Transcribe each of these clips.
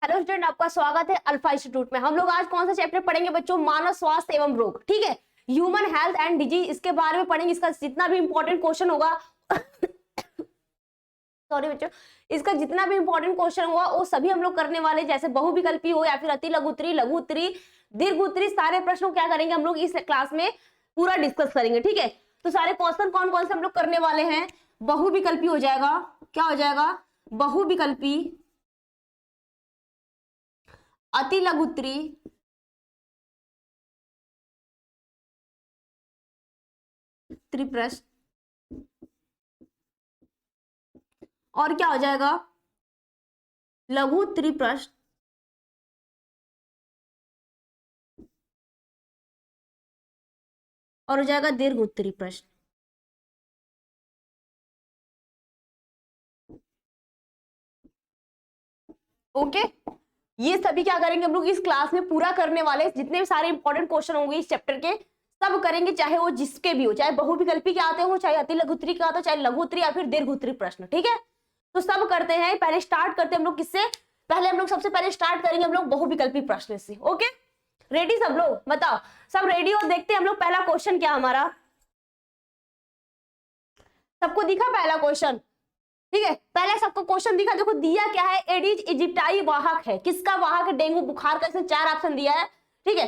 Hello student, आपका स्वागत है अल्फा इंस्टीट्यूट में। हम लोग आज कौन सा चैप्टर पढ़ेंगे बच्चों? मानव स्वास्थ्य एवं रोग। ठीक है, ह्यूमन हेल्थ एंड डिजीज, इसके बारे में पढ़ेंगे। इसका जितना भी इंपॉर्टेंट क्वेश्चन होगा सॉरी बच्चों, इसका जितना भी इंपॉर्टेंट क्वेश्चन होगा वो सभी हम लोग करने वाले, जैसे बहुविकल्पी हो या फिर अति लघु उत्तरी, लघु उत्तरी, दीर्घ उत्तरी, सारे प्रश्नों क्या करेंगे हम लोग इस क्लास में पूरा डिस्कस करेंगे। ठीक है, तो सारे क्वेश्चन कौन कौन से हम लोग करने वाले हैं? बहुविकल्पी हो जाएगा, क्या हो जाएगा? बहुविकल्पी, अति लघु उत्तरी, त्रिप्रश्न, और क्या हो जाएगा? लघु त्रिप्रश्न, और हो जाएगा दीर्घ उत्तरी प्रश्न। ओके, ये सभी क्या करेंगे हम लोग इस क्लास में पूरा करने वाले। जितने भी सारे इंपॉर्टेंट क्वेश्चन होंगे इस चैप्टर के सब करेंगे, चाहे वो जिसके भी हो, चाहे बहुविकल्पी के आते हो, चाहे अति लघु उत्तरी के आते हो, चाहे लघु उत्तरी या फिर दीर्घ उत्तरी प्रश्न। ठीक है, तो सब करते हैं। पहले स्टार्ट करते हैं हम लोग किससे? पहले हम लोग सबसे पहले स्टार्ट करेंगे हम लोग बहुविकल्पी प्रश्न से। ओके, रेडी सब लोग? बताओ, सब रेडी हो? देखते हैं हम लोग पहला क्वेश्चन क्या हमारा। सबको दिखा पहला क्वेश्चन? ठीक है, पहले सबको क्वेश्चन दिखा। देखो दिया क्या है, एडिज इजिप्टाई वाहक है। किसका वाहक है? डेंगू बुखार का। इसमें 4 ऑप्शन दिया है। ठीक है,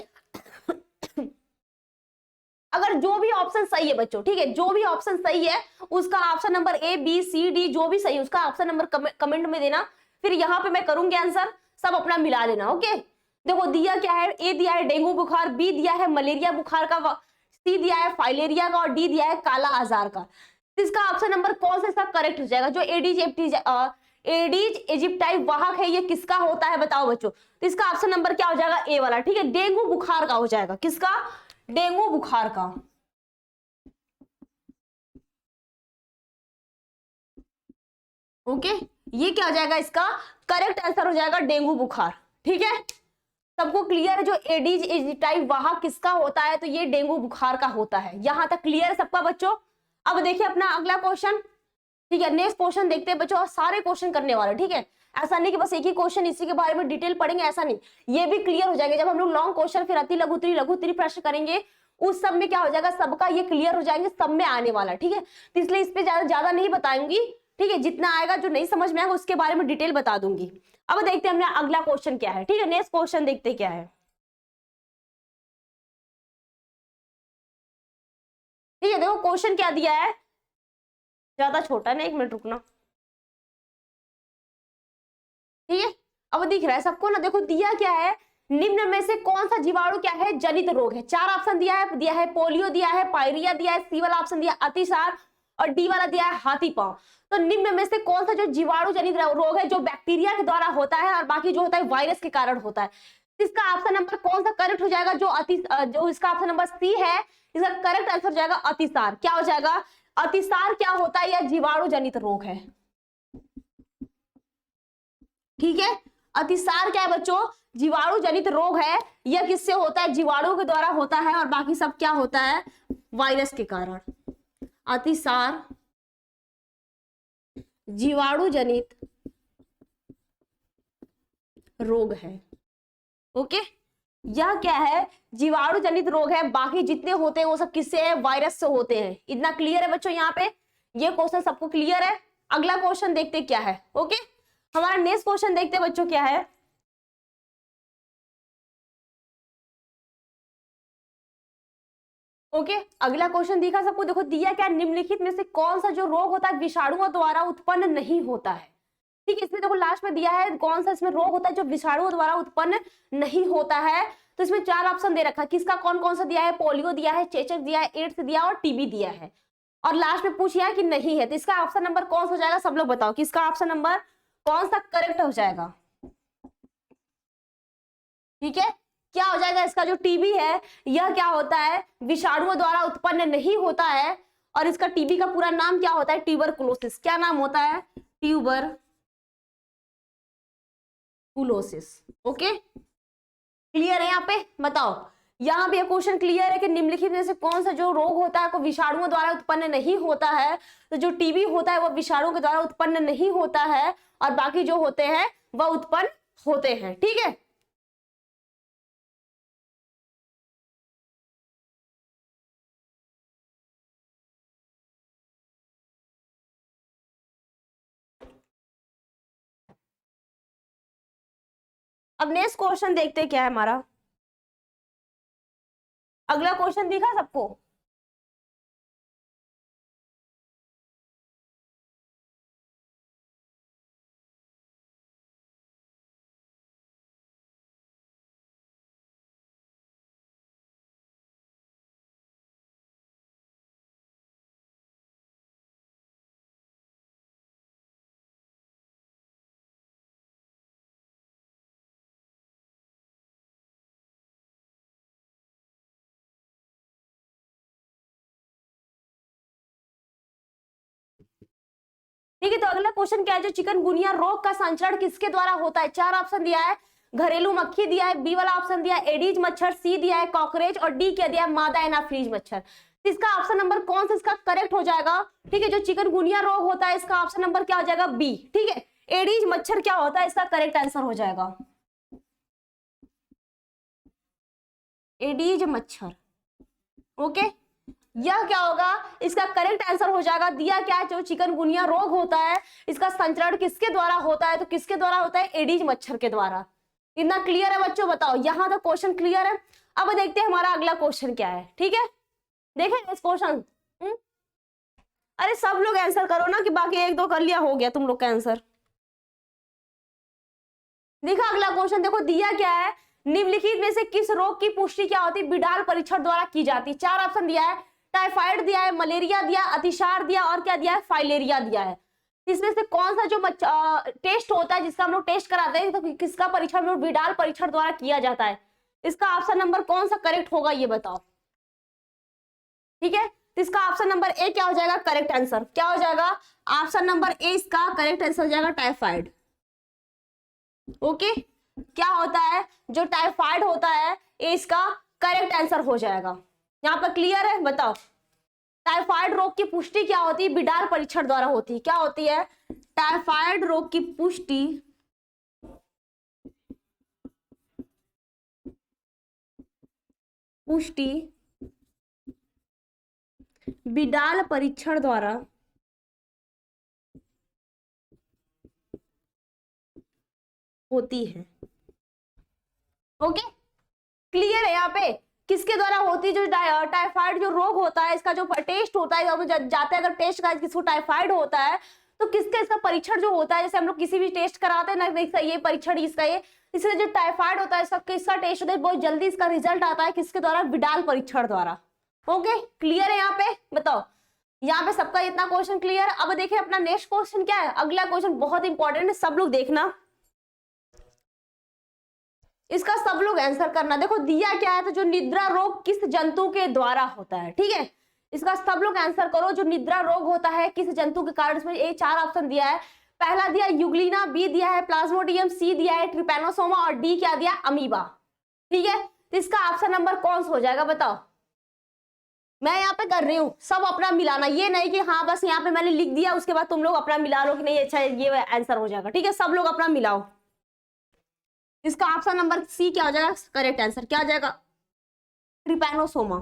अगर जो भी ऑप्शन सही है बच्चों, ठीक है, जो भी ऑप्शन सही है उसका option number A B C D जो भी सही है उसका ऑप्शन नंबर कमेंट में देना। फिर यहाँ पे मैं करूंगी आंसर, सब अपना मिला लेना। ओके, देखो दिया क्या है, ए दिया है डेंगू बुखार, बी दिया है मलेरिया बुखार का, सी दिया है फाइलेरिया का, और डी दिया है काला आजार का। इसका ऑप्शन नंबर कौन सा इसका करेक्ट हो जाएगा? जो एडिज इजिप्टाई वाहक है ये किसका होता है बताओ बच्चों? तो इसका ऑप्शन नंबर क्या हो जाएगा? ए वाला। ठीक है, डेंगू बुखार का हो जाएगा। किसका? डेंगू बुखार का। ओके, ये क्या हो जाएगा? इसका करेक्ट आंसर हो जाएगा डेंगू बुखार। ठीक है, सबको क्लियर है? जो एडिज इजिप्टाई वाहक किसका होता है? तो ये डेंगू बुखार का होता है। यहां तक क्लियर है सबका बच्चों? अब देखिए अपना अगला क्वेश्चन। ठीक है, नेक्स्ट क्वेश्चन देखते हैं बच्चों, और सारे क्वेश्चन करने वाले। ठीक है, ऐसा नहीं कि बस एक ही क्वेश्चन इसी के बारे में डिटेल पढ़ेंगे, ऐसा नहीं, ये भी क्लियर हो जाएंगे। जब हम लोग लॉन्ग क्वेश्चन फिर अति लघु उत्तरी प्रश्न करेंगे उस सब में क्या हो जाएगा, सबका ये क्लियर हो जाएंगे, सब में आने वाला। ठीक है, तो इसलिए इस पे ज्यादा नहीं बताऊंगी। ठीक है, जितना आएगा जो नहीं समझ में आएगा उसके बारे में डिटेल बता दूंगी। अब देखते हैं हमने अगला क्वेश्चन क्या है। ठीक है, नेक्स्ट क्वेश्चन देखते क्या है। ठीक है, देखो क्वेश्चन क्या दिया है, ज्यादा छोटा है ना, 1 मिनट रुकना। ठीक है, अब दिख रहा है सबको ना? देखो दिया क्या है, निम्न में से कौन सा जीवाणु क्या है जनित रोग है? 4 ऑप्शन दिया है पोलियो दिया है, पायरिया दिया है, सी वाला ऑप्शन दिया अतिसार, और डी वाला दिया है हाथी पांव। तो निम्न में से कौन सा जो जीवाणु जनित रोग है जो बैक्टीरिया के द्वारा होता है और बाकी जो होता है वायरस के कारण होता है? इसका ऑप्शन नंबर कौन सा करेक्ट हो जाएगा? जो इसका ऑप्शन नंबर सी है, इसका करेक्ट आंसर हो जाएगा अतिसार। क्या हो जाएगा? अतिसार क्या होता है? यह जीवाणु जनित रोग है। ठीक है, अतिसार क्या है बच्चों? जीवाणु जनित रोग है। यह किससे होता है? जीवाणु के द्वारा होता है, और बाकी सब क्या होता है? वायरस के कारण। अतिसार जीवाणु जनित रोग है। ओके, यह क्या है? जीवाणु जनित रोग है। बाकी जितने होते हैं वो सब किससे है? वायरस से होते हैं। इतना क्लियर है बच्चों? यहाँ पे ये क्वेश्चन सबको क्लियर है? अगला क्वेश्चन देखते क्या है। ओके, हमारा नेक्स्ट क्वेश्चन देखते बच्चों क्या है। ओके, अगला क्वेश्चन दिखा सबको? देखो दिया क्या, निम्नलिखित में से कौन सा जो रोग होता है विषाणुओं द्वारा उत्पन्न नहीं होता है? ठीक है, इसमें देखो लास्ट में दिया है कौन सा इसमें रोग होता है जो विषाणुओं द्वारा उत्पन्न नहीं होता है। तो इसमें 4 ऑप्शन दे रखा है। किसका कौन कौन सा दिया है? पोलियो दिया है, चेचक दिया है, एड्स दिया और टीबी दिया है, और लास्ट में पूछा है कि नहीं है। तो इसका ऑप्शन नंबर कौन सा हो जाएगा? सब लोग बताओ, किसका ऑप्शन नंबर कौन सा करेक्ट हो जाएगा? ठीक है, क्या हो जाएगा? इसका जो टीबी है यह क्या होता है? विषाणुओं द्वारा उत्पन्न नहीं होता है, और इसका टीबी का पूरा नाम क्या होता है? ट्यूबरकुलोसिस। क्या नाम होता है? ट्यूबरकुलोसिस। ओके, क्लियर है यहाँ पे? बताओ, यहाँ पे क्वेश्चन क्लियर है कि निम्नलिखित में से कौन सा जो रोग होता है को विषाणुओं द्वारा उत्पन्न नहीं होता है? तो जो टीबी होता है वो विषाणु के द्वारा उत्पन्न नहीं होता है, और बाकी जो होते हैं वह उत्पन्न होते हैं, ठीक है। अब नेक्स्ट क्वेश्चन देखते हैं क्या है हमारा। अगला क्वेश्चन दिखा सबको? ठीक है, तो अगला क्वेश्चन क्या है, जो चिकनगुनिया रोग का संचरण किसके द्वारा होता है? चार ऑप्शन दिया है, घरेलू मक्खी दिया है, बी वाला ऑप्शन दिया है एडीज मच्छर, सी दिया है कॉकरोच, और डी क्या दिया है मादा एनाफ्रीज मच्छर। इसका ऑप्शन नंबर कौन सा इसका करेक्ट हो जाएगा? ठीक है, जो चिकनगुनिया रोग होता है इसका ऑप्शन नंबर क्या हो जाएगा? बी। ठीक है, एडीज मच्छर क्या होता है इसका करेक्ट आंसर हो जाएगा एडीज मच्छर। ओके, यह क्या होगा इसका करेक्ट आंसर हो जाएगा। दिया क्या है, जो चिकनगुनिया रोग होता है इसका संचरण किसके द्वारा होता है? तो किसके द्वारा होता है? एडीज मच्छर के द्वारा। इतना क्लियर है बच्चों? बताओ, यहां तक क्वेश्चन क्लियर है? अब देखते हैं हमारा अगला क्वेश्चन क्या है। ठीक है, देखें इस क्वेश्चन। अरे सब लोग आंसर करो ना, कि बाकी एक दो कर लिया हो गया तुम लोग का आंसर। देखा अगला क्वेश्चन, देखो दिया क्या है, निम्नलिखित में से किस रोग की पुष्टि क्या होती है? बिडाल परीक्षण द्वारा की जाती है। चार ऑप्शन दिया है, टाइफाइड दिया है, मलेरिया दिया, अतिसार दिया, और क्या दिया है? फाइलेरिया दिया है। इसमें से कौन सा जो टेस्ट होता है जिसका हम लोग टेस्ट कराते हैं, तो किसका परीक्षण हम लोग बिडाल परीक्षण द्वारा किया जाता है? इसका ऑप्शन नंबर कौन सा करेक्ट होगा ये बताओ। ठीक है, तो इसका ऑप्शन नंबर ए क्या हो जाएगा करेक्ट आंसर? क्या हो जाएगा? ऑप्शन नंबर ए इसका करेक्ट आंसर हो जाएगा टाइफाइड। ओके, क्या होता है जो टाइफाइड होता है ये इसका करेक्ट आंसर हो जाएगा। यहाँ पर क्लियर है? बताओ, टाइफाइड रोग की पुष्टि क्या होती है? बिडाल परीक्षण द्वारा होती है। क्या होती है? टाइफाइड रोग की पुष्टि बिडाल परीक्षण द्वारा होती है। ओके, क्लियर है? यहाँ पे किसके द्वारा होती है? जो टाइफाइड जो रोग होता है इसका जो टेस्ट होता है, जाते हैं अगर टेस्ट का किसको टाइफाइड होता है तो किसका इसका परीक्षण जो होता है, जैसे हम लोग किसी भी टेस्ट कराते हैं ना, ये परीक्षण इसका ये, इसलिए जो टाइफाइड होता है इसका किसका टेस्ट होता है, बहुत जल्दी इसका रिजल्ट आता है किसके द्वारा? बिडाल परीक्षण द्वारा। ओके, क्लियर है? यहाँ पे बताओ, यहाँ पे सबका इतना क्वेश्चन क्लियर। अब देखिए अपना नेक्स्ट क्वेश्चन क्या है। अगला क्वेश्चन बहुत इंपॉर्टेंट है, सब लोग देखना, इसका सब लोग आंसर करना। देखो दिया क्या है, तो जो निद्रा रोग किस जंतु के द्वारा होता है? ठीक है, इसका सब लोग आंसर करो। जो निद्रा रोग होता है किस जंतु के कारण? इसमें ये चार ऑप्शन दिया है। पहला दिया यूग्लिना, बी दिया है प्लाज्मोडियम, सी दिया है ट्रिपैनोसोमा, और डी क्या दिया? अमीबा। ठीक है, तो इसका ऑप्शन नंबर कौन सा हो जाएगा बताओ। मैं यहाँ पे कर रही हूँ, सब अपना मिलाना, ये नहीं कि हाँ बस यहाँ पे मैंने लिख दिया उसके बाद तुम लोग अपना मिला लो कि नहीं अच्छा ये आंसर हो जाएगा। ठीक है, सब लोग अपना मिलाओ। इसका ऑप्शन नंबर सी क्या हो जाएगा करेक्ट आंसर? क्या हो जाएगा? ट्रिपैनोसोमा।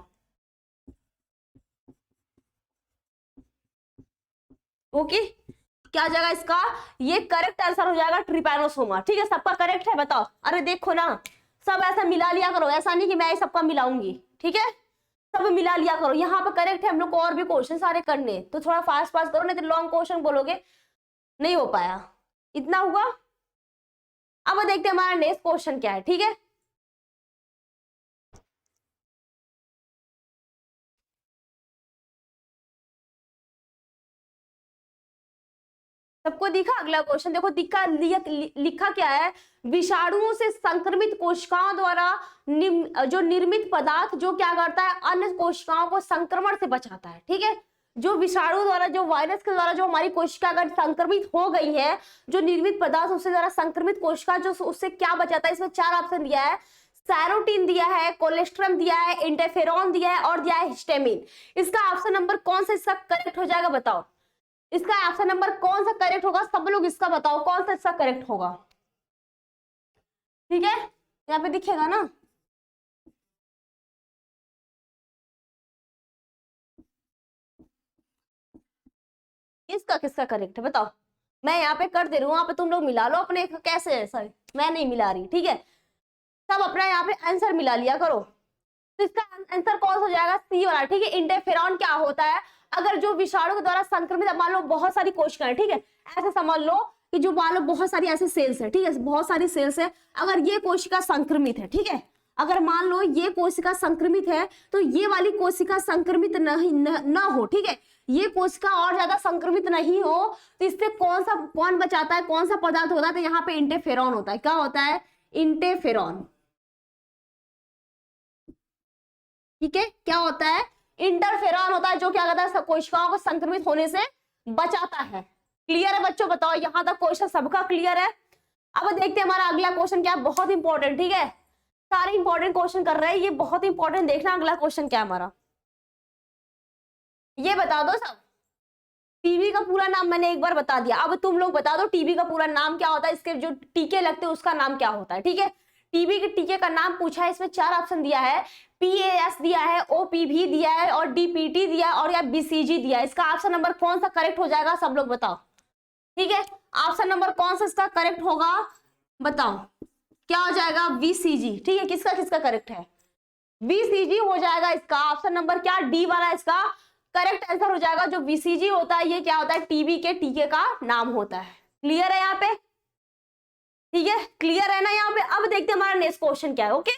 ओके, क्या हो जाएगा इसका? ये करेक्ट आंसर हो जाएगा ट्रिपैनोसोमा। ठीक है, सबका करेक्ट है? बताओ। अरे देखो ना, सब ऐसा मिला लिया करो, ऐसा नहीं कि मैं सबका मिलाऊंगी। ठीक है, सब मिला लिया करो। यहाँ पे करेक्ट है, हम लोग को और भी क्वेश्चन सारे करने, तो थोड़ा फास्ट फास्ट करो, नहीं तो लॉन्ग क्वेश्चन बोलोगे नहीं हो पाया। इतना हुआ। अब देखते हैं हमारा नेक्स्ट क्वेश्चन क्या है। ठीक है, सबको दिखा? अगला क्वेश्चन देखो, दिखा लिखा क्या है? विषाणुओं से संक्रमित कोशिकाओं द्वारा जो निर्मित पदार्थ जो क्या करता है? अन्य कोशिकाओं को संक्रमण से बचाता है। ठीक है, जो विषाणु द्वारा, जो वायरस के द्वारा जो हमारी कोशिका अगर संक्रमित हो गई है, जो निर्मित पदार्थ उससे द्वारा संक्रमित कोशिका जो उससे क्या बचाता है? इसमें चार ऑप्शन दिया है, सैरोटीन दिया है, कोलेस्ट्रम दिया है, इंटरफेरॉन दिया है, और दिया है हिस्टामिन। इसका ऑप्शन नंबर कौन सा इसका करेक्ट हो जाएगा बताओ। इसका ऑप्शन नंबर कौन सा करेक्ट होगा? सब लोग इसका बताओ, कौन सा इसका करेक्ट होगा। ठीक है, यहाँ पे दिखेगा ना। किसका किसका करेक्ट है बताओ। मैं यहाँ पे कर दे रही हूँ, वहां पे तुम लोग मिला लो अपने, कैसे है सर, मैं नहीं मिला रही, ठीक है। सब अपना यहाँ पे आंसर मिला लिया करो। तो इसका आंसर कौन सा हो जाएगा, सी वाला, ठीक है। इंटरफेरॉन क्या होता है, अगर जो विषाणु के द्वारा संक्रमित, मान लो बहुत सारी कोशिकाएं, ठीक है, ऐसे समझ लो कि जो मान लो बहुत सारी ऐसे सेल्स है, ठीक है, बहुत सारी सेल्स है, अगर ये कोशिका संक्रमित है, ठीक है, अगर मान लो ये कोशिका संक्रमित है तो ये वाली कोशिका संक्रमित न हो, ठीक है, ये कोशिका और ज्यादा संक्रमित नहीं हो, तो इससे कौन बचाता है, कौन सा पदार्थ होता है, तो यहाँ पे इंटरफेरॉन होता है। क्या होता है, इंटरफेरॉन, ठीक है। क्या होता है, इंटरफेरॉन होता है, जो क्या करता है, कोशिकाओं को संक्रमित होने से बचाता है। क्लियर है बच्चों, बताओ यहां तक क्वेश्चन सबका क्लियर है। अब देखते हैं हमारा अगला क्वेश्चन क्या है, बहुत इंपॉर्टेंट, ठीक है, सारे इंपॉर्टेंट क्वेश्चन कर रहे हैं, ये बहुत इंपॉर्टेंट, देखना अगला क्वेश्चन क्या है हमारा। ये बता दो सब, टीबी का पूरा नाम मैंने एक बार बता दिया, अब तुम लोग बता दो टीबी का पूरा नाम क्या होता है, इसके जो टीके लगते हैं उसका नाम क्या होता है, ठीक है। टीबी के टीके का नाम पूछा है, इसमें 4 ऑप्शन दिया है, पीएएस दिया है, ओपीवी दिया है, और डीपीटी दिया है, और या बीसीजी दिया है। इसका ऑप्शन नंबर कौन सा करेक्ट हो जाएगा, सब लोग बताओ, ठीक है। ऑप्शन नंबर कौन सा इसका करेक्ट होगा, बताओ क्या हो जाएगा, बीसीजी, ठीक है। किसका किसका करेक्ट है, बीसीजी हो जाएगा इसका ऑप्शन नंबर, क्या डी वाला इसका करेक्ट आंसर हो जाएगा। जो बीसीजी होता है ये क्या होता है, टीबी के टीके का नाम होता है। क्लियर है यहाँ पे, ठीक है, क्लियर है ना यहाँ पे। अब देखते हैं हमारा नेक्स्ट क्वेश्चन क्या है, ओके।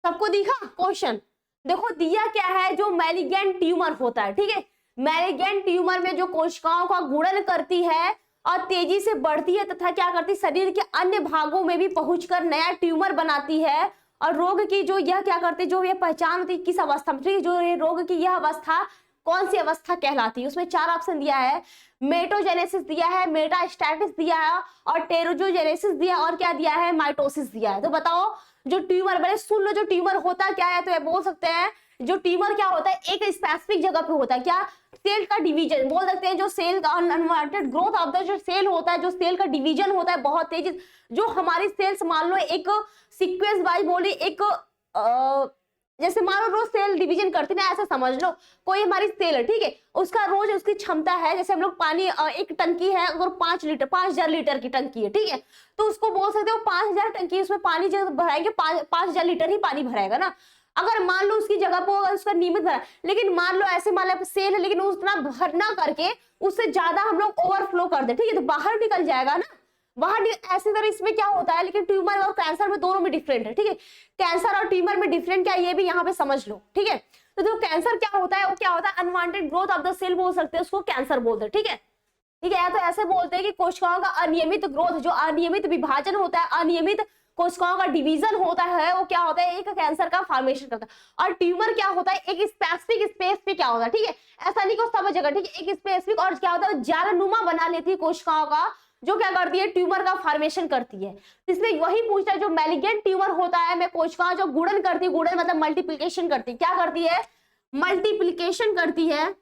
सबको दिखा क्वेश्चन, देखो दिया क्या है, जो मैलिगेंट ट्यूमर होता है, ठीक है, मैलिगेंट ट्यूमर में जो कोशिकाओं का गुणन करती है और तेजी से बढ़ती है तथा क्या करती है, शरीर के अन्य भागों में भी पहुंचकर नया ट्यूमर बनाती है। और रोग की जो यह क्या करती है, जो ये पहचान होती है किस अवस्था में, ठीक है, जो ये रोग की यह अवस्था कौन सी अवस्था कहलाती है, उसमें 4 ऑप्शन दिया है, मेटोजेनेसिस दिया है, मेटास्टैटिस दिया है, और टेरोजोजेनेसिस दिया है, और क्या दिया है, माइटोसिस दिया है। तो बताओ जो ट्यूमर, बड़े सुन लो, जो ट्यूमर होता क्या है, तो ये बोल सकते हैं जो ट्यूमर क्या होता है, एक स्पेसिफिक जगह पे होता है, क्या, सेल का डिवीजन बोल सकते हैं, जो सेल का अनवांटेड ग्रोथ ऑफ द जो सेल होता है, जो सेल का डिवीजन होता है बहुत तेजी, जो हमारी सेल्स मान लो एक सीक्वेंस वाइज बोली, एक जैसे मान लो रोज सेल डिवीजन करती ना, ऐसा समझ लो कोई हमारी सेल है, ठीक है, उसका रोज उसकी क्षमता है, जैसे हम लोग पानी, एक टंकी है अगर 5,000 लीटर की टंकी है, ठीक है, तो उसको बोल सकते हो 5,000 टंकी, उसमें पानी जब भराएंगे 5,000 लीटर ही पानी भराएगा ना। अगर मान लो उसकी जगह पर अगर उसका नियमित भरा, लेकिन मान लो ऐसे मान लो सेल है, लेकिन उतना भर ना करके उससे ज्यादा हम लोग ओवरफ्लो कर दे, ठीक है, तो बाहर निकल जाएगा ना, बाहर ऐसी तरह इसमें क्या होता है, लेकिन ट्यूमर और कैंसर में दोनों में डिफरेंट है, ठीक है, कैंसर और ट्यूमर में डिफरेंट क्या है ये भी यहाँ पे समझ लो, ठीक है। तो जो कैंसर क्या होता है, वो क्या होता है, unwanted growth of the cell बोल सकते हैं उसको, कैंसर बोलते हैं, ठीक है, ठीक है। तो ऐसे बोलते हैं कि कोशिकाओं का अनियमित ग्रोथ, जो अनियमित विभाजन होता है, अनियमित कोशिकाओं का डिवीजन होता है, वो क्या होता है, एक कैंसर का फॉर्मेशन करता है। और ट्यूमर क्या होता है, एक स्पेसिफिक स्पेस पे क्या होता है, ठीक है, ऐसा नहीं कि सब जगह, ठीक है, एक स्पेसिफिक, और क्या होता है, जालनुमा बना लेती है कोशिकाओं का, जो क्या करती है, ट्यूमर का फॉर्मेशन करती है। इसलिए वही पूछता है, जो मैलिगेंट ट्यूमर होता है में कोशिकाएं जो गुणन करती है, गुणन मतलब मल्टीप्लिकेशन करती है, क्या करती है, मल्टीप्लिकेशन करती है,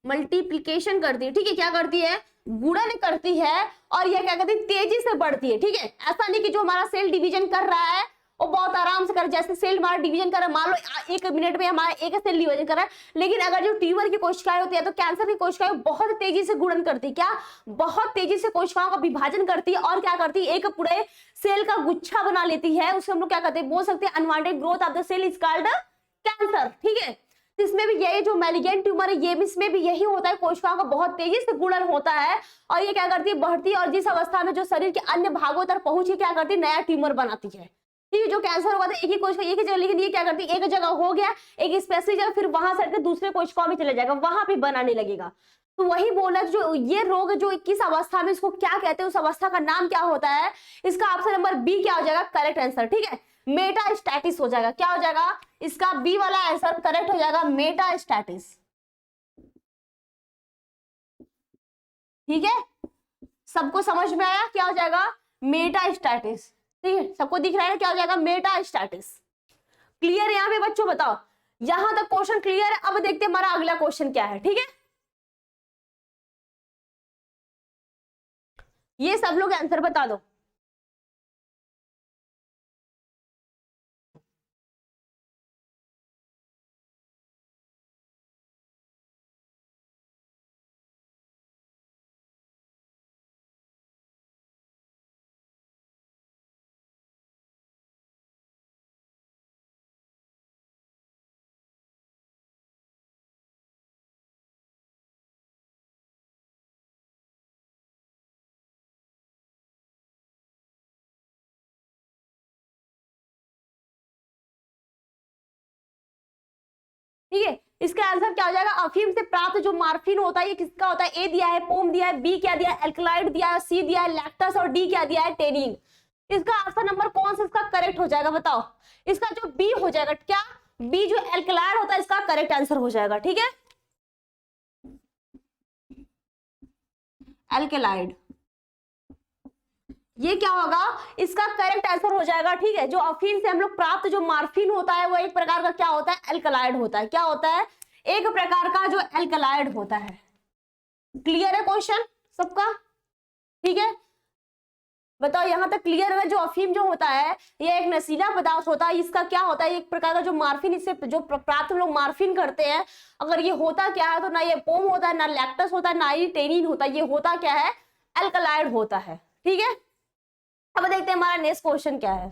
मल्टीप्लिकेशन करती है, ठीक है, क्या करती है, गुणन करती है, और यह क्या करती है, तेजी से बढ़ती है, ठीक है। ऐसा नहीं कि जो हमारा सेल डिवीजन कर रहा है वो बहुत आराम से कर, जैसे सेल हमारा डिवीजन कर रहा है, मान लो 1 मिनट में हमारा एक सेल डिवीजन कर रहा है, लेकिन अगर जो ट्यूमर की कोशिकाएं होती है, तो कैंसर की कोशिकाएं बहुत तेजी से गुणन करती है, क्या, बहुत तेजी से कोशिकाओं का विभाजन करती है, और क्या करती है, एक पूरे सेल का गुच्छा बना लेती है, उसे हम लोग क्या कहते हैं, बोल सकते हैं unwanted growth of the cell is called cancer, ठीक है। इसमें भी यही जो मैलिगेंट ट्यूमर है, ये भी इसमें भी यही होता है, कोशिकाओं का बहुत तेजी से गुणन होता है, और ये क्या करती है, बढ़ती है, और जिस अवस्था में जो शरीर के अन्य भागों तक पहुंची, क्या करती है, नया ट्यूमर बनाती है, ठीक है। जो कैंसर होगा एक ही कोशिका एक ही जगह, लेकिन ये क्या करती है, एक जगह हो गया, एक स्पेसिफिक जगह, फिर वहां से हटकर दूसरे कोशिकाओं में चले जाएगा, वहां पे बनाने लगेगा। तो वही बोला, जो ये रोग जो किस अवस्था में, इसको क्या कहते हैं, उस अवस्था का नाम क्या होता है, इसका ऑप्शन नंबर बी क्या हो जाएगा, करेक्ट आंसर, ठीक है, मेटास्टैटिस हो जाएगा। क्या हो जाएगा, इसका बी वाला आंसर करेक्ट हो जाएगा, मेटास्टैटिस, ठीक है। सबको समझ में आया, क्या हो जाएगा, मेटास्टैटिस, ठीक है, सबको दिख रहा है क्या हो जाएगा, मेटास्टैटिस। क्लियर है यहाँ पे बच्चों, बताओ। यहां तक क्वेश्चन क्लियर है। अब देखते हैं हमारा अगला क्वेश्चन क्या है, ठीक है। ये सब लोग आंसर बता दो। ठीक है, इसका आंसर क्या हो जाएगा, अफीम से प्राप्त जो मार्फिन होता है ये किसका होता है। ए दिया है, पोम दिया है, बी क्या दिया है, एल्कलाइड दिया है, सी दिया है लैक्टस, और डी क्या दिया है, टेनिन। इसका आंसर नंबर कौन सा इसका करेक्ट हो जाएगा बताओ। इसका जो बी हो जाएगा, क्या बी जो एल्कलाइड होता है इसका करेक्ट आंसर हो जाएगा, ठीक है। एल्कलाइड ये क्या होगा, इसका करेक्ट आंसर हो जाएगा, ठीक है। जो अफीन से हम लोग प्राप्त जो मार्फिन होता है वो एक प्रकार का क्या होता है, एल्कलाइड होता है। क्या होता है, एक प्रकार का जो एल्कलाइड होता है। क्लियर है क्वेश्चन सबका, ठीक है। बताओ यहां तक क्लियर है। जो अफीम जो होता है ये एक नशीला पदार्थ होता है, इसका क्या होता है, एक प्रकार का जो मार्फिन, इससे जो प्राप्त लोग मार्फिन करते हैं, अगर ये होता क्या है तो ना ये पोम होता है, ना लैक्टस होता है, ना ही टेनिन होता है, ये होता क्या है, एल्कलाइड होता है, ठीक है। अब देखते हैं हमारा नेक्स्ट क्वेश्चन क्या है।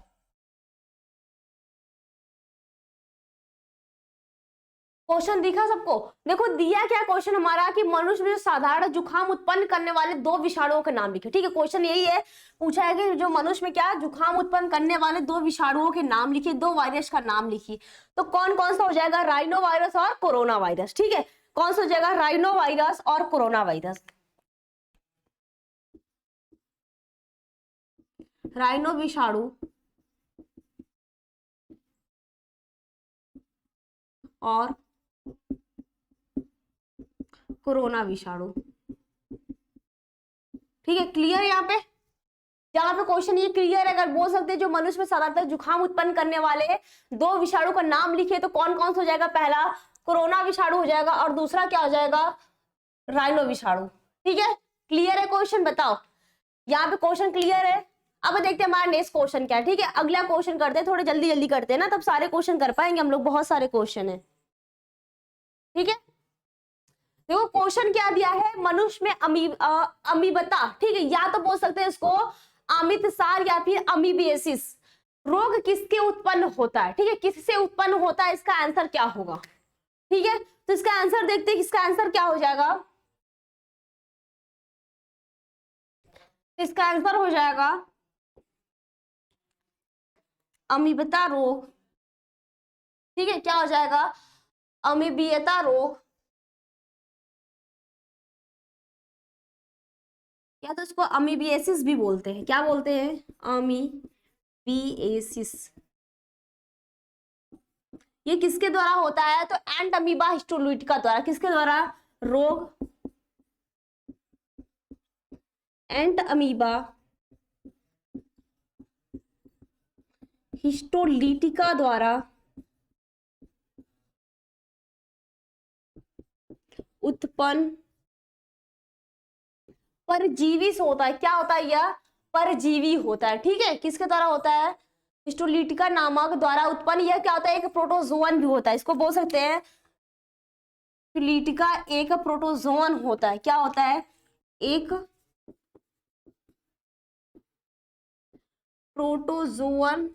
क्वेश्चन दिखा सबको, देखो दिया क्या क्वेश्चन हमारा कि मनुष्य में जो साधारण जुखाम उत्पन्न करने वाले दो विषाणुओं के नाम लिखे, ठीक है। क्वेश्चन यही है, पूछा है कि जो मनुष्य में क्या जुखाम उत्पन्न करने वाले दो विषाणुओं के नाम लिखिए, दो वायरस का नाम लिखिए। तो कौन कौन सा हो जाएगा, राइनो वायरस और कोरोना वायरस, ठीक है। कौन सा हो जाएगा, राइनो वायरस और कोरोना वायरस। राइनो विषाणु और कोरोना विषाणु, ठीक है। क्लियर है यहाँ पे, यहाँ पे क्वेश्चन ये क्लियर है। अगर बोल सकते हैं जो मनुष्य में साधारणतः जुखाम उत्पन्न करने वाले दो विषाणु का नाम लिखे तो कौन कौन सा हो जाएगा, पहला कोरोना विषाणु हो जाएगा और दूसरा क्या हो जाएगा, राइनो विषाणु, ठीक है। क्लियर है क्वेश्चन, बताओ यहाँ पे क्वेश्चन क्लियर है। अब देखते हैं हमारा नेक्स्ट क्वेश्चन क्या है, ठीक है। अगला क्वेश्चन करते हैं, थोड़े जल्दी जल्दी करते हैं ना, तब सारे क्वेश्चन कर पाएंगे हम लोग, बहुत सारे क्वेश्चन है, ठीक है। देखो क्वेश्चन क्या दिया है, मनुष्य में अमीबता, ठीक है, या तो बोल सकते हैं इसको अमित सार या फिर अमीबिएसिस रोग किसके उत्पन्न होता है, ठीक है, किससे उत्पन्न होता है, इसका आंसर क्या होगा, ठीक है। तो इसका आंसर देखते हैं, इसका आंसर क्या हो जाएगा, इसका आंसर हो जाएगा अमीबता रोग, ठीक है। क्या हो जाएगा, अमीबियता रोग, या तो इसको अमीबिएसिस भी बोलते हैं, क्या बोलते हैं, अमीबिएसिस। ये किसके द्वारा होता है, तो एंट अमीबा हिस्टोलिटिका द्वारा, किसके द्वारा, रोग एंट अमीबा हिस्टोलिटिका द्वारा उत्पन्न परजीवी से होता है। क्या होता है, यह परजीवी होता है, ठीक है। किसके द्वारा होता है, हिस्टोलिटिका नामक द्वारा उत्पन्न। यह क्या होता है, एक प्रोटोजोअन भी होता है, इसको बोल सकते हैं हिस्टोलिटिका एक प्रोटोजोअन होता है। क्या होता है, एक प्रोटोजोअन,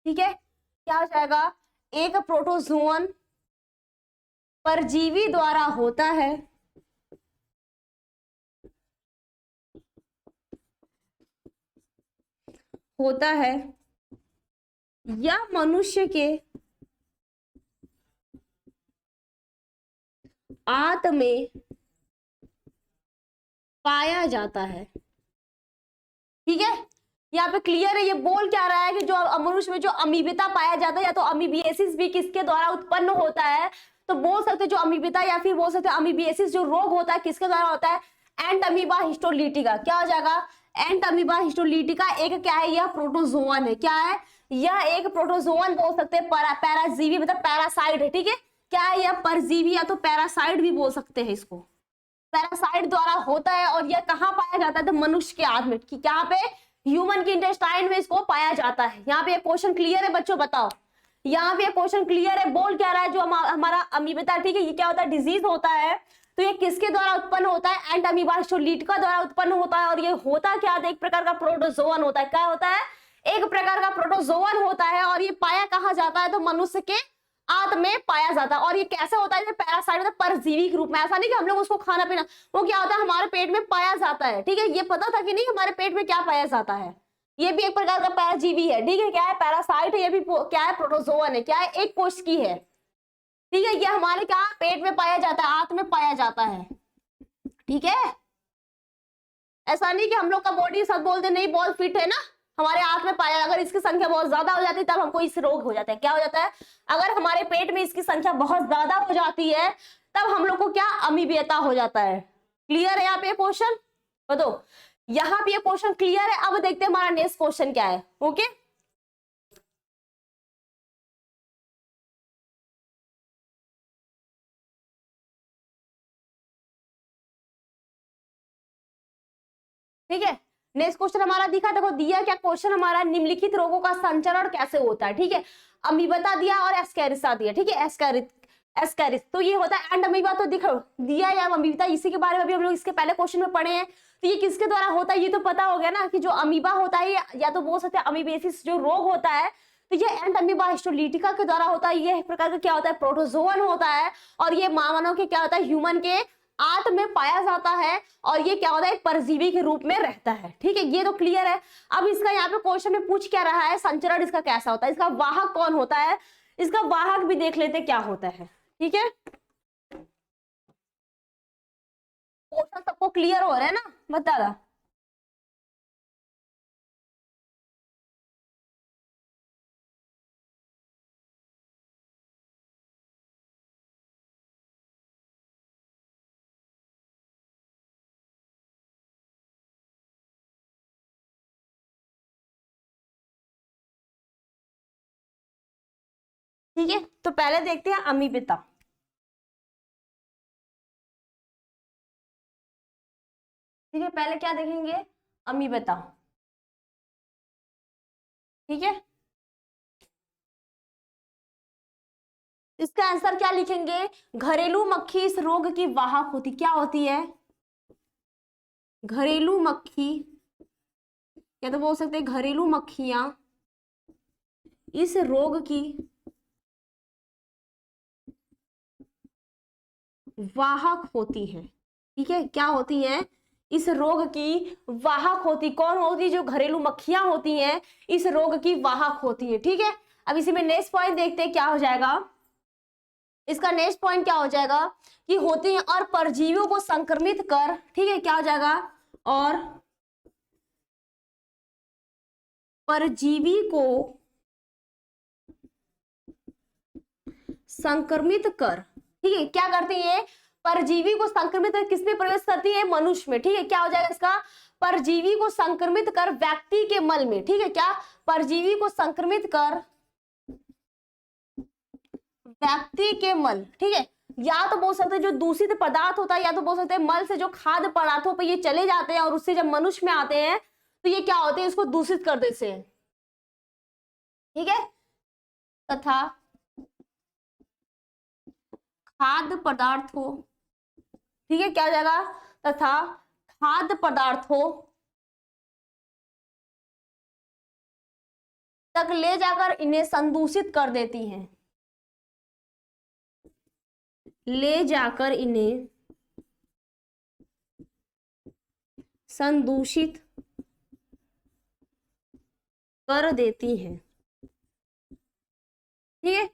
ठीक है। क्या हो जाएगा, एक प्रोटोजोअन परजीवी द्वारा होता है, या मनुष्य के आंत में पाया जाता है, ठीक है। यहाँ पे क्लियर है, ये बोल क्या रहा है कि जो मनुष्य में जो अमीबिता पाया जाता है, या तो अमीबिएसिस भी किसके द्वारा उत्पन्न होता है, तो बोल सकते जो अमीबिता, या फिर बोल सकते अमीबिएसिस जो रोग होता है किसके द्वारा होता है, एंट अमीबा हिस्टोलिटिका। क्या हो जाएगा, एंट अमीबा हिस्टोलिटिका एक क्या है, यह प्रोटोजोअन है, क्या है, यह एक प्रोटोजोअन बोल सकते हैं, पैराजीवी मतलब पैरासाइट है, ठीक है। क्या है यह? परजीवी या तो पैरासाइट भी बोल सकते हैं इसको। पैरासाइट द्वारा होता है और यह कहाँ पाया जाता है? तो मनुष्य के आंत में, कि कहाँ पे? ह्यूमन की इंटेस्टाइन में इसको पाया जाता है। यहाँ पे क्वेश्चन क्लियर है बच्चों? बताओ, यहाँ पे क्वेश्चन क्लियर है? बोल क्या रहा है? जो हमारा अमीबा, ठीक है, ये क्या होता है? डिजीज होता है। तो ये किसके द्वारा उत्पन्न होता है? एंट अमीबा हिस्टोलिटिका द्वारा उत्पन्न होता है। और ये होता क्या है? एक प्रकार का प्रोटोजोअन होता है। क्या होता है? एक प्रकार का प्रोटोजोअन होता है। और ये पाया कहाँ जाता है? तो मनुष्य के आंत में पाया जाता है। और ये कैसे होता है? पैरासाइट मतलब परजीवी के रूप में। ऐसा नहीं कि हम लोग उसको खाना पीना, वो क्या होता है? हमारे पेट में पाया जाता है, ठीक है। ये पता था कि नहीं हमारे पेट में क्या पाया जाता है? ये भी एक प्रकार का पैराजीवी है, ठीक है। क्या है? पैरासाइट है। ये भी क्या है? प्रोटोजोअन है। क्या है? एक कोश की है, ठीक है। ये हमारे क्या पेट में पाया जाता है, आंत में पाया जाता है, ठीक है। ऐसा नहीं कि हम लोग का बॉडी सब बोलते नहीं बहुत फिट है ना, हमारे हाथ में पाया। अगर इसकी संख्या बहुत ज्यादा हो जाती है तब हमको इस रोग हो जाता है। क्या हो जाता है? अगर हमारे पेट में इसकी संख्या बहुत ज्यादा हो जाती है तब हम लोग को क्या? अमीबियता हो जाता है। क्लियर है यहाँ पे क्वेश्चन? बताओ, यहाँ पे क्वेश्चन क्लियर है? अब देखते हैं हमारा नेक्स्ट क्वेश्चन क्या है। ओके, ठीक है। नेक्स्ट क्वेश्चन हमारा दिखा, देखो दिया क्या क्वेश्चन हमारा? निम्नलिखित रोगों का संचरण कैसे होता है, ठीक है। अमीबा दिया और एस्केरिसा दिया, ठीक है। एस्केरिस तो ये होता है, एंड अमीबा तो दिखो दिया या अमीबा, इसी के बारे में भी हम लोग इसके पहले क्वेश्चन में पढ़े हैं। तो ये किसके द्वारा होता है? ये तो पता हो गया ना कि जो अमीबा होता है या तो बोल सकते हैं अमीबेसिस जो रोग होता है, तो ये एंड अमीबा हिस्टोलिटिका के द्वारा होता है। ये एक प्रकार का क्या होता है? प्रोटोजोअन होता है। और ये मानव के क्या होता है? ह्यूमन के आंत में पाया जाता है। और ये क्या होता है? एक परजीवी के रूप में रहता है, ठीक है। ये तो क्लियर है। अब इसका यहाँ पे क्वेश्चन में पूछ क्या रहा है? संचरण इसका कैसा होता है? इसका वाहक कौन होता है? इसका वाहक भी देख लेते क्या होता है, ठीक है। क्वेश्चन सबको क्लियर हो रहा है ना? बता रहा, ठीक है। तो पहले देखते हैं अमीबिता, ठीक है। पहले क्या देखेंगे? अमीबिता, ठीक है। इसका आंसर क्या लिखेंगे? घरेलू मक्खी इस रोग की वाहक होती। क्या होती है? घरेलू मक्खी, या तो बोल सकते हैं घरेलू मक्खियां इस रोग की वाहक होती है, ठीक है। क्या होती है? इस रोग की वाहक होती। कौन होती? जो घरेलू मक्खियां होती हैं इस रोग की वाहक होती है, ठीक है। अब इसी में नेक्स्ट पॉइंट देखते हैं क्या हो जाएगा। इसका नेक्स्ट पॉइंट क्या हो जाएगा कि होती हैं और परजीवियों को संक्रमित कर, ठीक है। क्या हो जाएगा? और परजीवी को संक्रमित कर, ठीक है। क्या करती है? परजीवी को संक्रमित कर किसमें प्रवेश करती है? मनुष्य में, ठीक है। क्या हो जाएगा इसका? परजीवी को संक्रमित कर व्यक्ति के मल में, ठीक है। क्या? परजीवी को संक्रमित कर व्यक्ति के मल, ठीक है। या तो बोल सकते हैं जो दूषित पदार्थ होता है, या तो बोल सकते हैं मल से जो खाद्य पदार्थों पर ये चले जाते हैं और उससे जब मनुष्य में आते हैं तो ये क्या होते हैं? इसको दूषित कर देते हैं, ठीक है। तथा खाद्य पदार्थों, ठीक है। क्या हो जाएगा? तथा खाद्य पदार्थों तक ले जाकर इन्हें संदूषित कर देती हैं, ले जाकर इन्हें संदूषित कर देती हैं, ठीक है।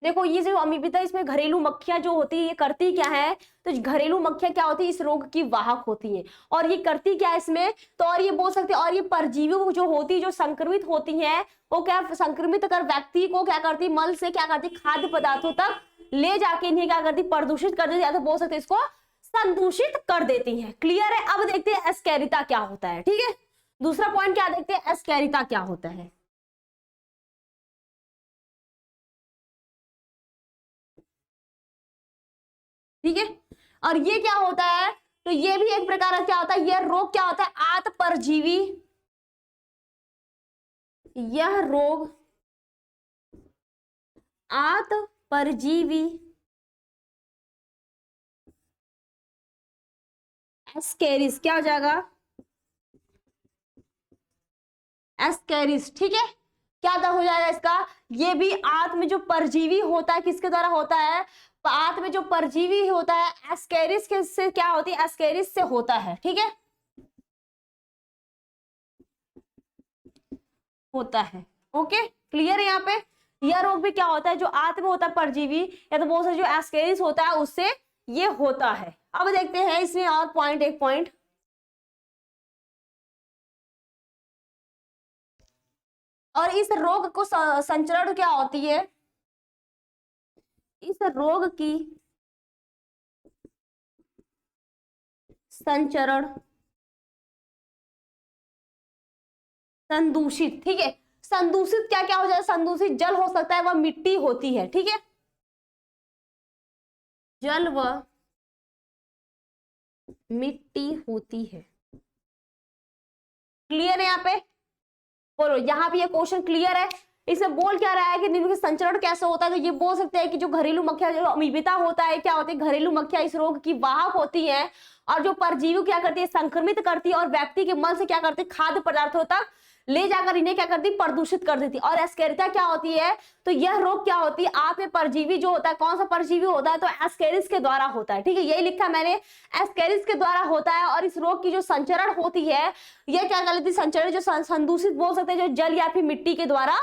देखो ये जो अमीबिता, इसमें घरेलू मक्खियां जो होती है ये करती क्या है? तो घरेलू मक्खियां क्या होती है? इस रोग की वाहक होती है। और ये करती क्या है इसमें? तो और ये बोल सकते हैं, और ये परजीवी जो होती है जो संक्रमित होती है वो क्या संक्रमित कर व्यक्ति को क्या करती? मल से क्या करती? खाद्य पदार्थों तक ले जाके इन्हें क्या करती? प्रदूषित कर देती, या तो बोल सकते इसको संदूषित कर देती है। क्लियर है? अब देखते हैं एस्केरिता क्या होता है, ठीक है। दूसरा पॉइंट क्या देखते हैं, एस्केरिता क्या होता है। ठीक है, और ये क्या होता है, तो ये भी एक प्रकार का क्या होता है, यह रोग क्या होता है, आत परजीवी। यह रोग आत परजीवी एस्केरिस क्या हो जाएगा, एस्केरिस। ठीक है, क्या हो जाएगा इसका, ये भी आंत में जो परजीवी होता है किसके द्वारा होता है, आंत में जो परजीवी होता है एस्केरिस के से क्या होती है, एस्केरिस से होता है। ठीक है, होता है। ओके, क्लियर है यहाँ पे। यह रोग भी क्या होता है, जो आंत में होता है परजीवी, या तो बहुत सारे जो एस्केरिस होता है उससे ये होता है। अब देखते हैं इसमें और पॉइंट, एक पॉइंट, और इस रोग को संचरण क्या होती है, इस रोग की संचरण संदूषित। ठीक है, संदूषित क्या क्या हो जाए, संदूषित जल हो सकता है, वह मिट्टी होती है। ठीक है, जल व मिट्टी होती है। क्लियर है यहाँ पे, बोलो यहाँ पे ये क्वेश्चन क्लियर है। इसमें बोल क्या रहा है कि निम्न संचरण कैसे होता है, तो ये बोल सकते हैं कि जो घरेलू मक्खियां, जो अमीबिता होता है, क्या होती है, घरेलू मक्खियां इस रोग की वाहक होती है, और जो परजीवी क्या करती है, संक्रमित करती है, और व्यक्ति के मल से क्या करती है, खाद्य पदार्थों तक ले जाकर इन्हें क्या करती, प्रदूषित कर देती। और एस्केरिया क्या होती है, तो यह रोग क्या होती है, आप में परजीवी जो होता है, कौन सा परजीवी होता है, तो एस्केरिस के द्वारा होता है। ठीक है, यही लिखा मैंने, एस्केरिस के द्वारा होता है। और इस रोग की जो संचरण होती है, यह क्या कर लेती है, संचरण जो संदूषित बोल सकते हैं, जो जल या फिर मिट्टी के द्वारा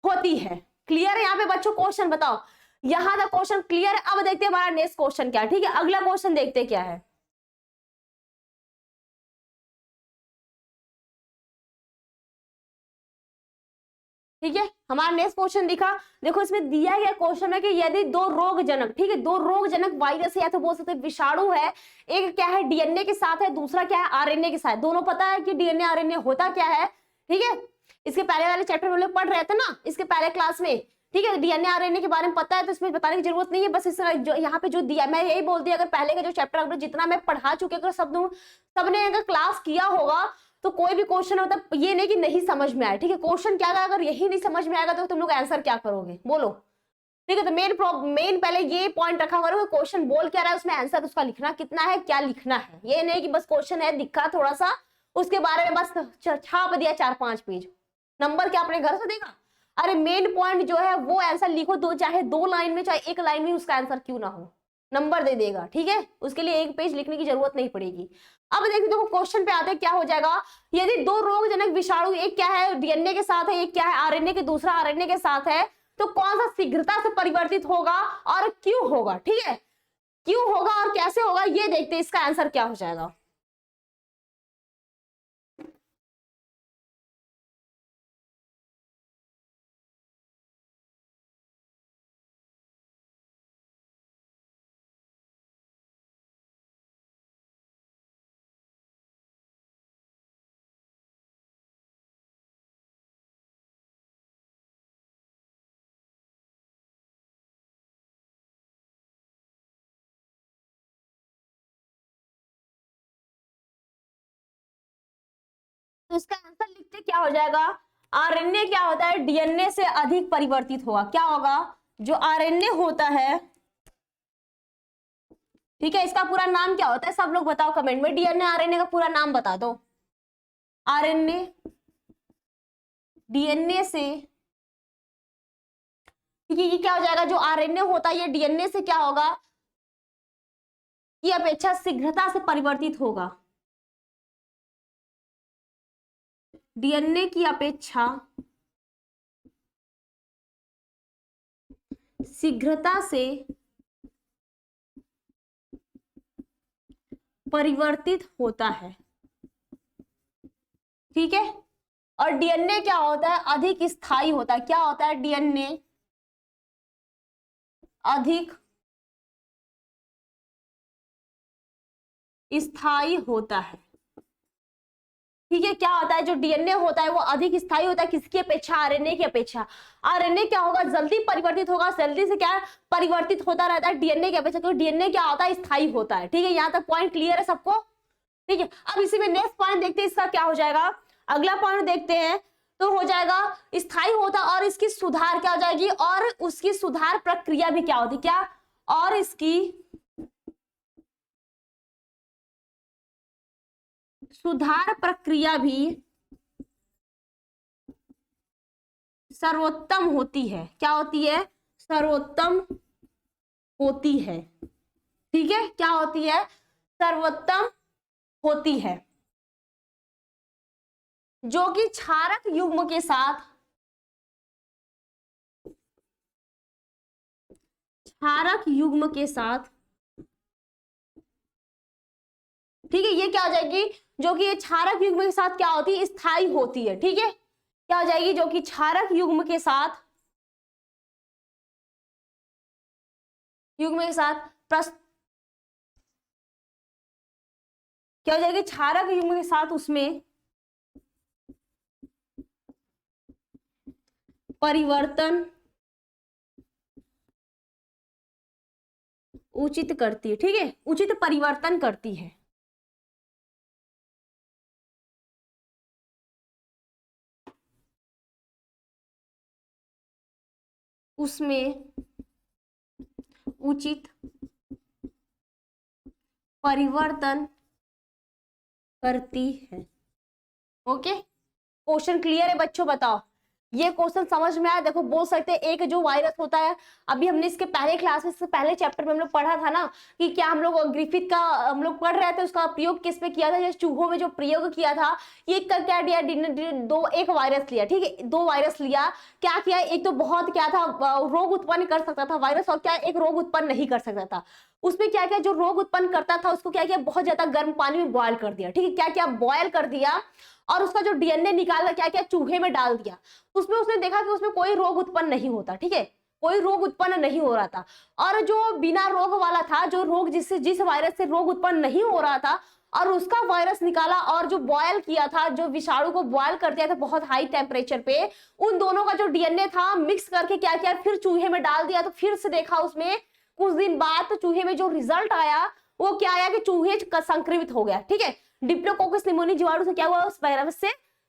होती है। क्लियर है यहाँ पे बच्चों, क्वेश्चन बताओ, यहां तक क्वेश्चन क्लियर है। अब देखते हैं हमारा नेक्स्ट क्वेश्चन क्या है। ठीक है, अगला क्वेश्चन देखते हैं क्या है। ठीक है, हमारा नेक्स्ट क्वेश्चन दिखा, देखो इसमें दिया गया क्वेश्चन है कि यदि दो रोगजनक, ठीक है, दो रोगजनक वायरस है, या तो बोल सकते हैं विषाणु है, एक क्या है डीएनए के साथ है, दूसरा क्या है आरएनए के साथ। दोनों पता है कि डीएनए आरएनए होता क्या है। ठीक है, इसके पहले वाले चैप्टर में लोग पढ़ रहे थे ना, इसके पहले क्लास में। ठीक है, डीएनए आरएनए के बारे में पता है, तो इसमें बताने की जरूरत नहीं है। बस इस जो यहाँ पे जो दिया, मैं यही बोल दिया, अगर पहले का जो चैप्टर जितना मैं पढ़ा चुके, अगर सबने अगर क्लास किया होगा, तो कोई भी क्वेश्चन मतलब ये नहीं कि नहीं समझ में आए। ठीक है, क्वेश्चन क्या था, अगर यही नहीं समझ में आएगा तो तुम लोग आंसर क्या करोगे, बोलो। ठीक है, तो मेन पहले ये पॉइंट रखा करो, क्वेश्चन बोल क्या रहा है, उसमें आंसर उसका लिखना कितना है, क्या लिखना है। ये नहीं कि बस क्वेश्चन है दिखा थोड़ा सा, उसके बारे में बस छाप दिया 4-5 पेज, नंबर क्या अपने घर से देगा। अरे मेन पॉइंट जो है वो आंसर लिखो, दो चाहे 2 लाइन में, चाहे 1 लाइन में, उसका आंसर क्यों ना हो, नंबर दे देगा। ठीक है, उसके लिए 1 पेज लिखने की जरूरत नहीं पड़ेगी। अब देखिए, देखो क्वेश्चन पे आते हैं, क्या हो जाएगा, यदि दो रोगजनक विषाणु, एक क्या है डीएनए के साथ है, एक क्या है आरएनए के, दूसरा आरएनए के साथ है, तो कौन सा शीघ्रता से परिवर्तित होगा और क्यों होगा। ठीक है, क्यों होगा और कैसे होगा, ये देखते हैं इसका आंसर क्या हो जाएगा। तो इसका आंसर लिखते क्या हो जाएगा, आरएनए क्या होता है, डीएनए से अधिक परिवर्तित होगा। क्या होगा, जो आरएनए होता है, ठीक है, इसका पूरा नाम क्या होता है, सब लोग बताओ कमेंट में, डीएनए आरएनए का पूरा नाम बता दो। आरएनए डीएनए से, ठीक है, ये क्या हो जाएगा, जो आरएनए होता है ये डीएनए से क्या होगा, की अपेक्षा शीघ्रता से परिवर्तित होगा। डीएनए की अपेक्षा शीघ्रता से परिवर्तित होता है। ठीक है, और डीएनए क्या होता है, अधिक स्थायी होता है। क्या होता है, डीएनए अधिक स्थायी होता है। ठीक है, क्या होता है जो डीएनए होता है वो अधिक स्थायी होता है किसकी अपेक्षा, आरएनए की अपेक्षा। आरएनए क्या होगा, जल्दी परिवर्तित होगा, जल्दी से क्या परिवर्तित होता रहता है डीएनए की अपेक्षा, क्योंकि डीएनए क्या होता है, स्थायी होता है। ठीक है, यहाँ तक पॉइंट क्लियर है सबको। ठीक है, अब इसी में नेक्स्ट पॉइंट देखते हैं इसका क्या हो जाएगा। अगला पॉइंट देखते हैं तो हो जाएगा स्थायी होता और इसकी सुधार क्या हो जाएगी, और उसकी सुधार प्रक्रिया भी क्या होती, क्या, और इसकी सुधार प्रक्रिया भी सर्वोत्तम होती है। क्या होती है, सर्वोत्तम होती है। ठीक है, क्या होती है, सर्वोत्तम होती है, जो कि क्षारक युग्म के साथ, क्षारक युग्म के साथ, ठीक है, ये क्या हो जाएगी, जो कि ये क्षारक युग्म के साथ क्या होती है, स्थायी होती है। ठीक है, क्या हो जाएगी, जो कि क्षारक युग्म के साथ, युग्म के साथ क्या हो जाएगी, क्षारक युग्म के साथ उसमें परिवर्तन उचित करती है। ठीक है, उचित परिवर्तन करती है। उसमें उचित परिवर्तन करती है। ओके, क्वेश्चन क्लियर है बच्चों, बताओ ये क्वेश्चन समझ में आया। देखो बोल सकते हैं एक जो वायरस होता है, अभी हमने इसके पहले क्लास में, इससे पहले चैप्टर में हम लोग पढ़ा था ना कि क्या हम लोग ग्रिफिथ का हम लोग पढ़ रहे थे, उसका प्रयोग किस पे किया था, जैसे चूहों में जो प्रयोग किया था, ये का क्या दिया, एक वायरस लिया। ठीक है, दो वायरस लिया, क्या किया, एक तो बहुत क्या था, रोग उत्पन्न कर सकता था वायरस, और क्या एक रोग उत्पन्न नहीं कर सकता था। उसमें क्या क्या जो रोग उत्पन्न करता था उसको क्या किया, बहुत ज्यादा गर्म पानी में बॉयल कर दिया। ठीक है, क्या क्या बॉयल कर दिया, और उसका जो डीएनए निकाल कर क्या क्या चूहे में डाल दिया। उसमें उसने देखा कि उसमें कोई रोग उत्पन्न नहीं होता। ठीक है, कोई रोग उत्पन्न नहीं हो रहा था। और जो बिना रोग वाला था, जो रोग जिस वायरस से रोग उत्पन्न नहीं हो रहा था, और उसका वायरस निकाला और जो बॉयल किया था, जो विषाणु को बॉयल कर दिया था बहुत हाई टेम्परेचर पे, उन दोनों का जो डीएनए था मिक्स करके क्या किया, फिर चूहे में डाल दिया। तो फिर से देखा उसमें कुछ दिन बाद तो चूहे में जो रिजल्ट आया वो क्या आया कि चूहे संक्रमित हो गया। ठीक है, डिप्लोकोकस निमोनिया जीवाणु से क्या हुआ, उस वायरस से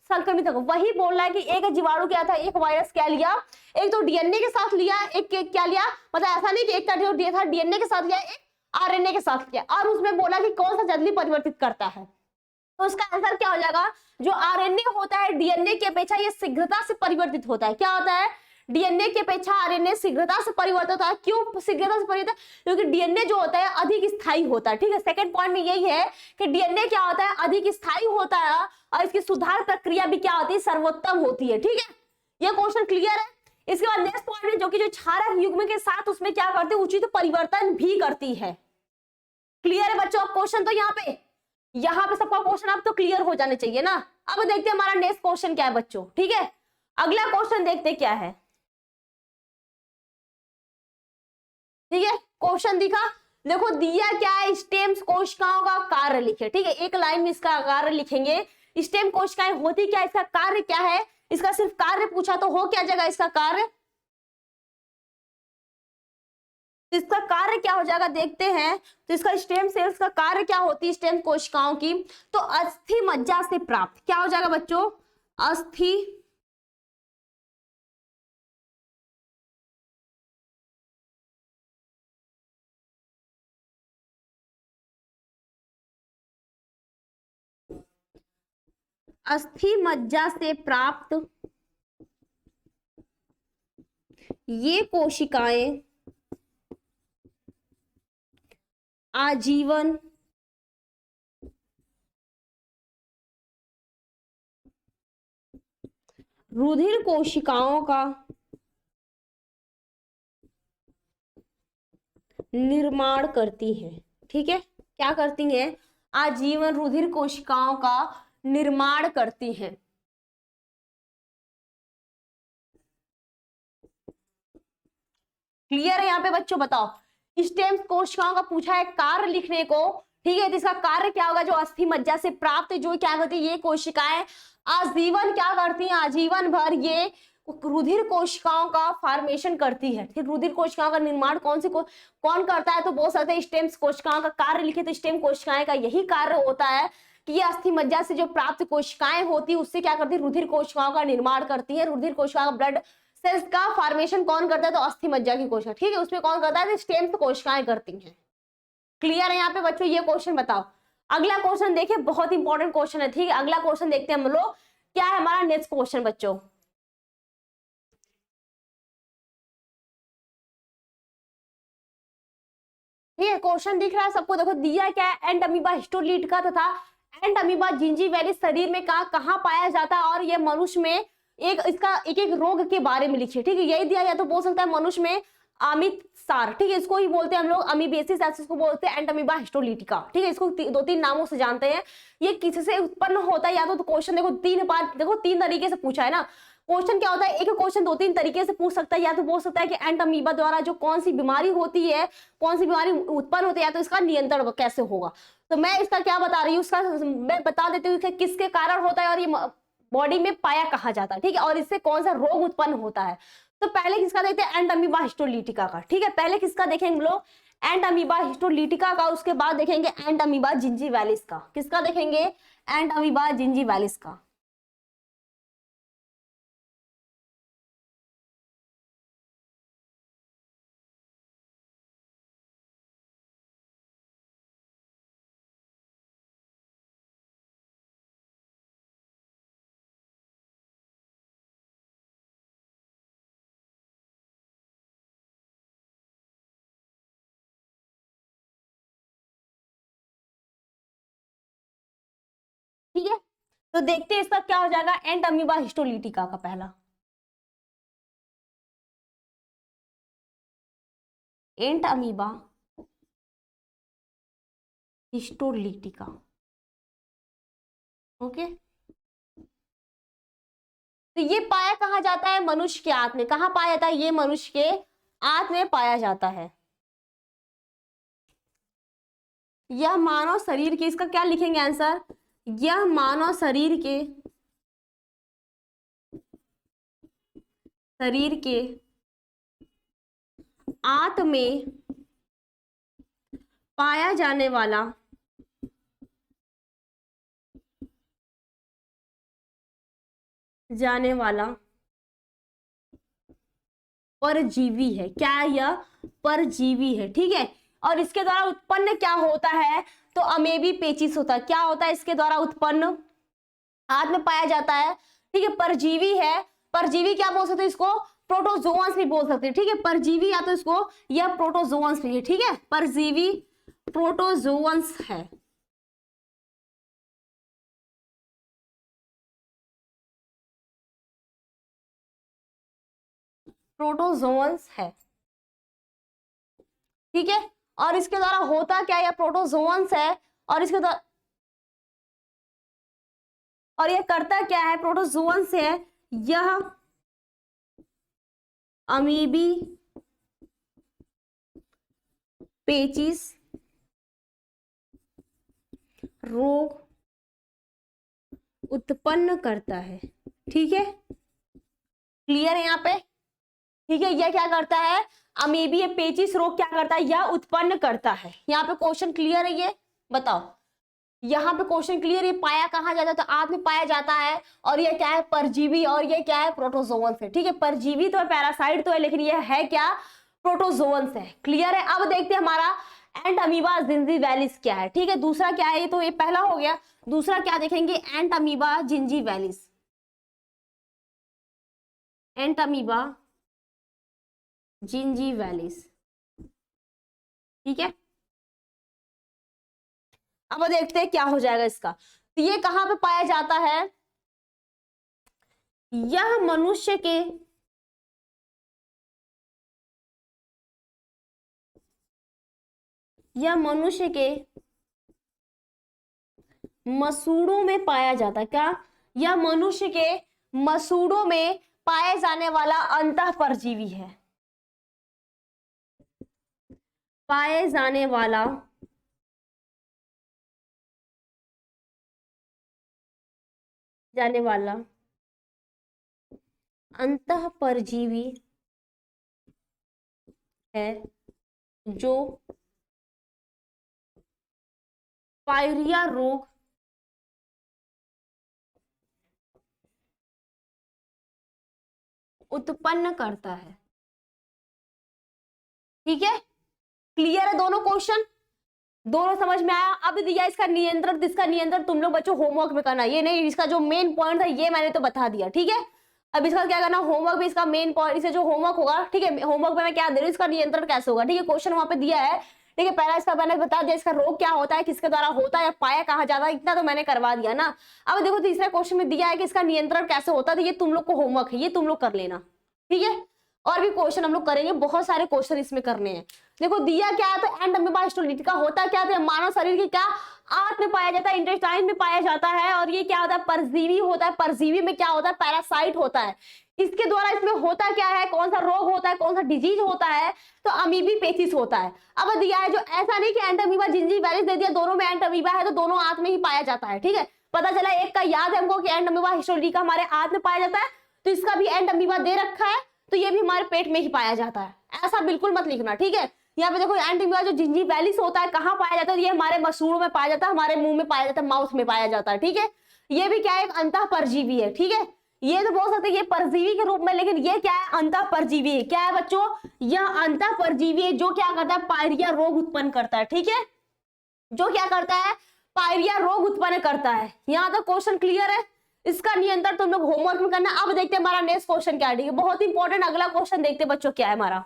संक्रमित होगा। वही बोल रहा है कि एक जीवाणु क्या था, एक वायरस क्या लिया, एक तो डीएनए के साथ लिया, एक क्या लिया, मतलब ऐसा नहीं कि एक का जो था डीएनए के साथ लिया, एक आरएनए के साथ लिया, और उसमें बोला कि कौन सा जल्दी परिवर्तित करता है। तो इसका आंसर क्या हो जाएगा, जो आरएनए होता है डीएनए की अपेक्षा ये शीघ्रता से परिवर्तित होता है। क्या होता है, डीएनए की अपेक्षा आरएनए शीघ्रता से परिवर्तित होता है। क्यों शीघ्रता से परिवर्तित, क्योंकि डीएनए जो होता है अधिक स्थायी होता है। ठीक है, सेकंड पॉइंट में यही है कि डीएनए क्या होता है, अधिक स्थायी होता है, और इसकी सुधार प्रक्रिया भी क्या होती है, सर्वोत्तम होती है। ठीक है, यह क्वेश्चन क्लियर है। इसके बाद नेक्स्ट पॉइंट है जो कि जो क्षारक युग्म के साथ उसमें क्या करती है, उचित परिवर्तन भी करती है। क्लियर है बच्चों, अब क्वेश्चन तो यहाँ पे सबका क्वेश्चन अब तो क्लियर हो जाने चाहिए ना। अब देखते हैं हमारा नेक्स्ट क्वेश्चन क्या है बच्चों। ठीक है, अगला क्वेश्चन देखते क्या है। ठीक है, क्वेश्चन दिखा, देखो दिया क्या है, स्टेम कोशिकाओं का कार्य लिखे। ठीक है, एक लाइन में इसका कार्य लिखेंगे। स्टेम कोशिकाएं होती क्या, इसका कार्य क्या है, इसका सिर्फ कार्य पूछा तो हो क्या जाएगा इसका कार्य, इसका कार्य क्या हो जाएगा देखते हैं। तो इसका स्टेम सेल्स का कार्य क्या होती है, स्टेम कोशिकाओं की, तो अस्थि मज्जा से प्राप्त क्या हो जाएगा बच्चों, अस्थि अस्थि मज्जा से प्राप्त ये कोशिकाएं आजीवन रुधिर कोशिकाओं का निर्माण करती हैं। ठीक है, क्या करती हैं, आजीवन रुधिर कोशिकाओं का निर्माण करती हैं। क्लियर है यहाँ पे बच्चों, बताओ स्टेम कोशिकाओं का पूछा है कार्य लिखने को। ठीक है, तो इसका कार्य क्या होगा, जो अस्थि मज्जा से प्राप्त जो क्या करती है ये कोशिकाएं आजीवन क्या करती हैं, आजीवन भर ये रुधिर कोशिकाओं का फॉर्मेशन करती है। ठीक, रुधिर कोशिकाओं का निर्माण कौन करता है, तो बोल सकते हैं स्टेम कोशिकाओं का कार्य लिखे तो स्टेम कोशिकाएं का यही कार्य होता है कि ये अस्थि मज्जा से जो प्राप्त कोशिकाएं होती है उससे क्या करती है, रुधिर कोशिकाओं का निर्माण करती है। रुधिर कोशिकाओं का ब्लड सेल्स का फॉर्मेशन कौन करता है, तो अस्थि मज्जा की कोशिका। ठीक है, उसमें कौन करता है, तो स्टेम कोशिकाएं करती हैं। क्लियर है यहाँ पे बच्चों, ये क्वेश्चन बताओ। अगला क्वेश्चन देखिए, बहुत इंपॉर्टेंट क्वेश्चन है। ठीक है, अगला क्वेश्चन देखते हैं हम लोग, क्या है हमारा नेक्स्ट क्वेश्चन बच्चों। ठीक है, क्वेश्चन दिख रहा है सबको, देखो दिया क्या है, एंड अमीबा हिस्टोलीट का तथा एंड अमीबा जिंजीवैलिस शरीर में कहाँ पाया जाता है, और ये मनुष्य में एक इसका एक एक रोग के बारे में लिखिए। ठीक है, यही दिया, या तो बोल सकता है मनुष्य में अमित सार। ठीक है, इसको ही बोलते हैं हम लोग अमीबेसिस, इसको बोलते हैं एंड अमीबा हिस्टोलीटिका। ठीक है, इसको दो तीन नामों से जानते हैं। ये किससे उत्पन्न होता है, या तो क्वेश्चन देखो तीन बार, देखो तीन तरीके से पूछा है ना क्वेश्चन। क्या होता है, एक क्वेश्चन दो तीन तरीके से पूछ सकता है, या तो बोल सकता है कि एंट अमीबा द्वारा जो कौन सी बीमारी होती है, कौन सी बीमारी उत्पन्न होती है, या तो इसका नियंत्रण कैसे होगा। तो मैं इसका क्या बता रही हूँ, उसका मैं बता देती हूँ कि किसके कारण होता है और ये बॉडी में पाया कहा जाता है। ठीक है, और इससे कौन सा रोग उत्पन्न होता है। तो पहले किसका देखते हैं, एंट अमीबा हिस्टोलीटिका का। ठीक है, पहले किसका देखेंगे लोग, एंट अमीबा हिस्टोलीटिका का, उसके बाद देखेंगे एंट अमीबा जिंजीवैलिस का। किसका देखेंगे, एंट अमीबा जिंजीवैलिस का। ठीक है, तो देखते हैं इसका क्या हो जाएगा, एंट अमीबा हिस्टोलीटिका का पहला, एंट अमीबा हिस्टोलीटिका। ओके, तो ये पाया कहाँ जाता है, मनुष्य के आंत में। कहाँ पाया जाता है, ये मनुष्य के आंत में पाया जाता है। यह मानव शरीर के, इसका क्या लिखेंगे आंसर, यह मानव शरीर के आंत में पाया जाने वाला परजीवी है। क्या, यह परजीवी है। ठीक है, और इसके द्वारा उत्पन्न क्या होता है, तो अमेबी पेचिस होता है। क्या होता है इसके द्वारा उत्पन्न, हाथ में पाया जाता है। ठीक है, परजीवी है। परजीवी क्या बोल सकते हैं, इसको प्रोटोजोअन्स भी बोल सकते हैं। ठीक है, परजीवी या तो इसको यह प्रोटोजोअन्स भी है। ठीक है, परजीवी प्रोटोजोअन्स है। प्रोटोजोअन्स है। ठीक है, और इसके द्वारा होता क्या, यह प्रोटोजोअन्स है, और इसके द्वारा, और यह करता क्या है, प्रोटोजोअन्स है, यह अमीबी पेचिस रोग उत्पन्न करता है। ठीक है, क्लियर है यहाँ पे। ठीक है, यह क्या करता है, अमीबी पेचिस रोग क्या करता है, यह उत्पन्न करता है। यहाँ पे क्वेश्चन क्लियर है, ये बताओ, यहाँ पे क्वेश्चन क्लियर, ये पाया कहाँ जाता है, तो आंत में पाया जाता है, और ये क्या है, परजीवी, और ये क्या है, प्रोटोजोअन्स है। ठीक है, परजीवी तो है, पैरासाइट तो है, लेकिन ये है क्या, प्रोटोजोअन्स है। क्लियर है। अब देखते हैं हमारा एंट अमीबा जिंजीवैलिस क्या है। ठीक है, दूसरा क्या है, ये तो ये पहला हो गया। दूसरा क्या देखेंगे, एंट अमीबा जिंजीवैलिस, एंट अमीबा जिंजीवैलिस। ठीक है, अब देखते हैं क्या हो जाएगा इसका। तो ये कहां पे पाया जाता है, यह मनुष्य के मसूड़ों में पाया जाता है। क्या, यह मनुष्य के मसूड़ों में पाए जाने वाला अंतः परजीवी है। पाए जाने वाला जाने वाला अंतः परजीवी है जो पायरिया रोग उत्पन्न करता है। ठीक है, क्लियर है दोनों क्वेश्चन, दोनों समझ में आया। अब दिया इसका नियंत्रण, इसका नियंत्रण तुम लोग बच्चों होमवर्क में करना, ये नहीं इसका जो मेन पॉइंट था ये मैंने तो बता दिया। ठीक है, अब इसका क्या करना, होमवर्क में इसका मेन पॉइंट, इसे जो होमवर्क होगा, ठीक है, होमवर्क में मैं क्या दे रही हूँ, इसका नियंत्रण कैसे होगा। ठीक है, क्वेश्चन वहां पे दिया है। ठीक है, पहला इसका मैंने बता दिया इसका रोग क्या होता है, किसके द्वारा होता है, या पाया कहाँ जाता है, इतना तो मैंने करवा दिया ना। अब देखो तीसरे क्वेश्चन में दिया है कि इसका नियंत्रण कैसे होता है, तो ये तुम लोग को होमवर्क है, ये तुम लोग कर लेना। ठीक है, और भी क्वेश्चन हम लोग करेंगे, बहुत सारे क्वेश्चन इसमें करने हैं। देखो दिया क्या है, तो एंड अमीबा हिस्टोलिटी का होता क्या है, मानव शरीर की क्या आंत में पाया जाता है, इंटेस्टाइन में पाया जाता है, और ये क्या होता है, परजीवी होता है। परजीवी में क्या होता है, पैरासाइट होता है। इसके द्वारा इसमें होता क्या है, कौन सा रोग होता है, कौन सा डिजीज होता है, तो अमीबी पेचिस होता है। अब दिया है जो ऐसा नहीं कि एंट अमीबा जिंजीवालिस दे दिया, दोनों में एंट अमीबा है तो दोनों आंत में ही पाया जाता है। ठीक है, पता चला एक का याद है हमको कि एंट अमीबा हिस्टोलिटी हमारे आंत में पाया जाता है, तो इसका भी एंट अमीबा दे रखा है, तो ये भी हमारे पेट में ही पाया जाता है, ऐसा बिल्कुल मत लिखना। ठीक है, यहाँ पे देखो एंट अमीबा जो जिंजीवालिस होता है कहाँ पाया जाता है, ये हमारे मसूड़ों में पाया जाता है, हमारे मुंह में पाया जाता है, माउथ में पाया जाता है। ठीक है, ये भी क्या है, एक अंतः परजीवी है। ठीक है, ये तो बोल सकते हैं ये परजीवी के रूप में, लेकिन ये क्या है, अंतः परजीवी है। क्या है बच्चों, यह अंतः परजीवी है जो क्या करता है, पायरिया रोग उत्पन्न करता है। ठीक है, जो क्या करता है, पायरिया रोग उत्पन्न करता है। यहाँ तक क्वेश्चन क्लियर है, इसका नियंत्रण तुम लोग होमवर्क में करना। अब देखते हैं हमारा नेक्स्ट क्वेश्चन क्या है। ठीक है, बहुत इंपॉर्टेंट अगला क्वेश्चन देखते हैं बच्चों क्या है हमारा।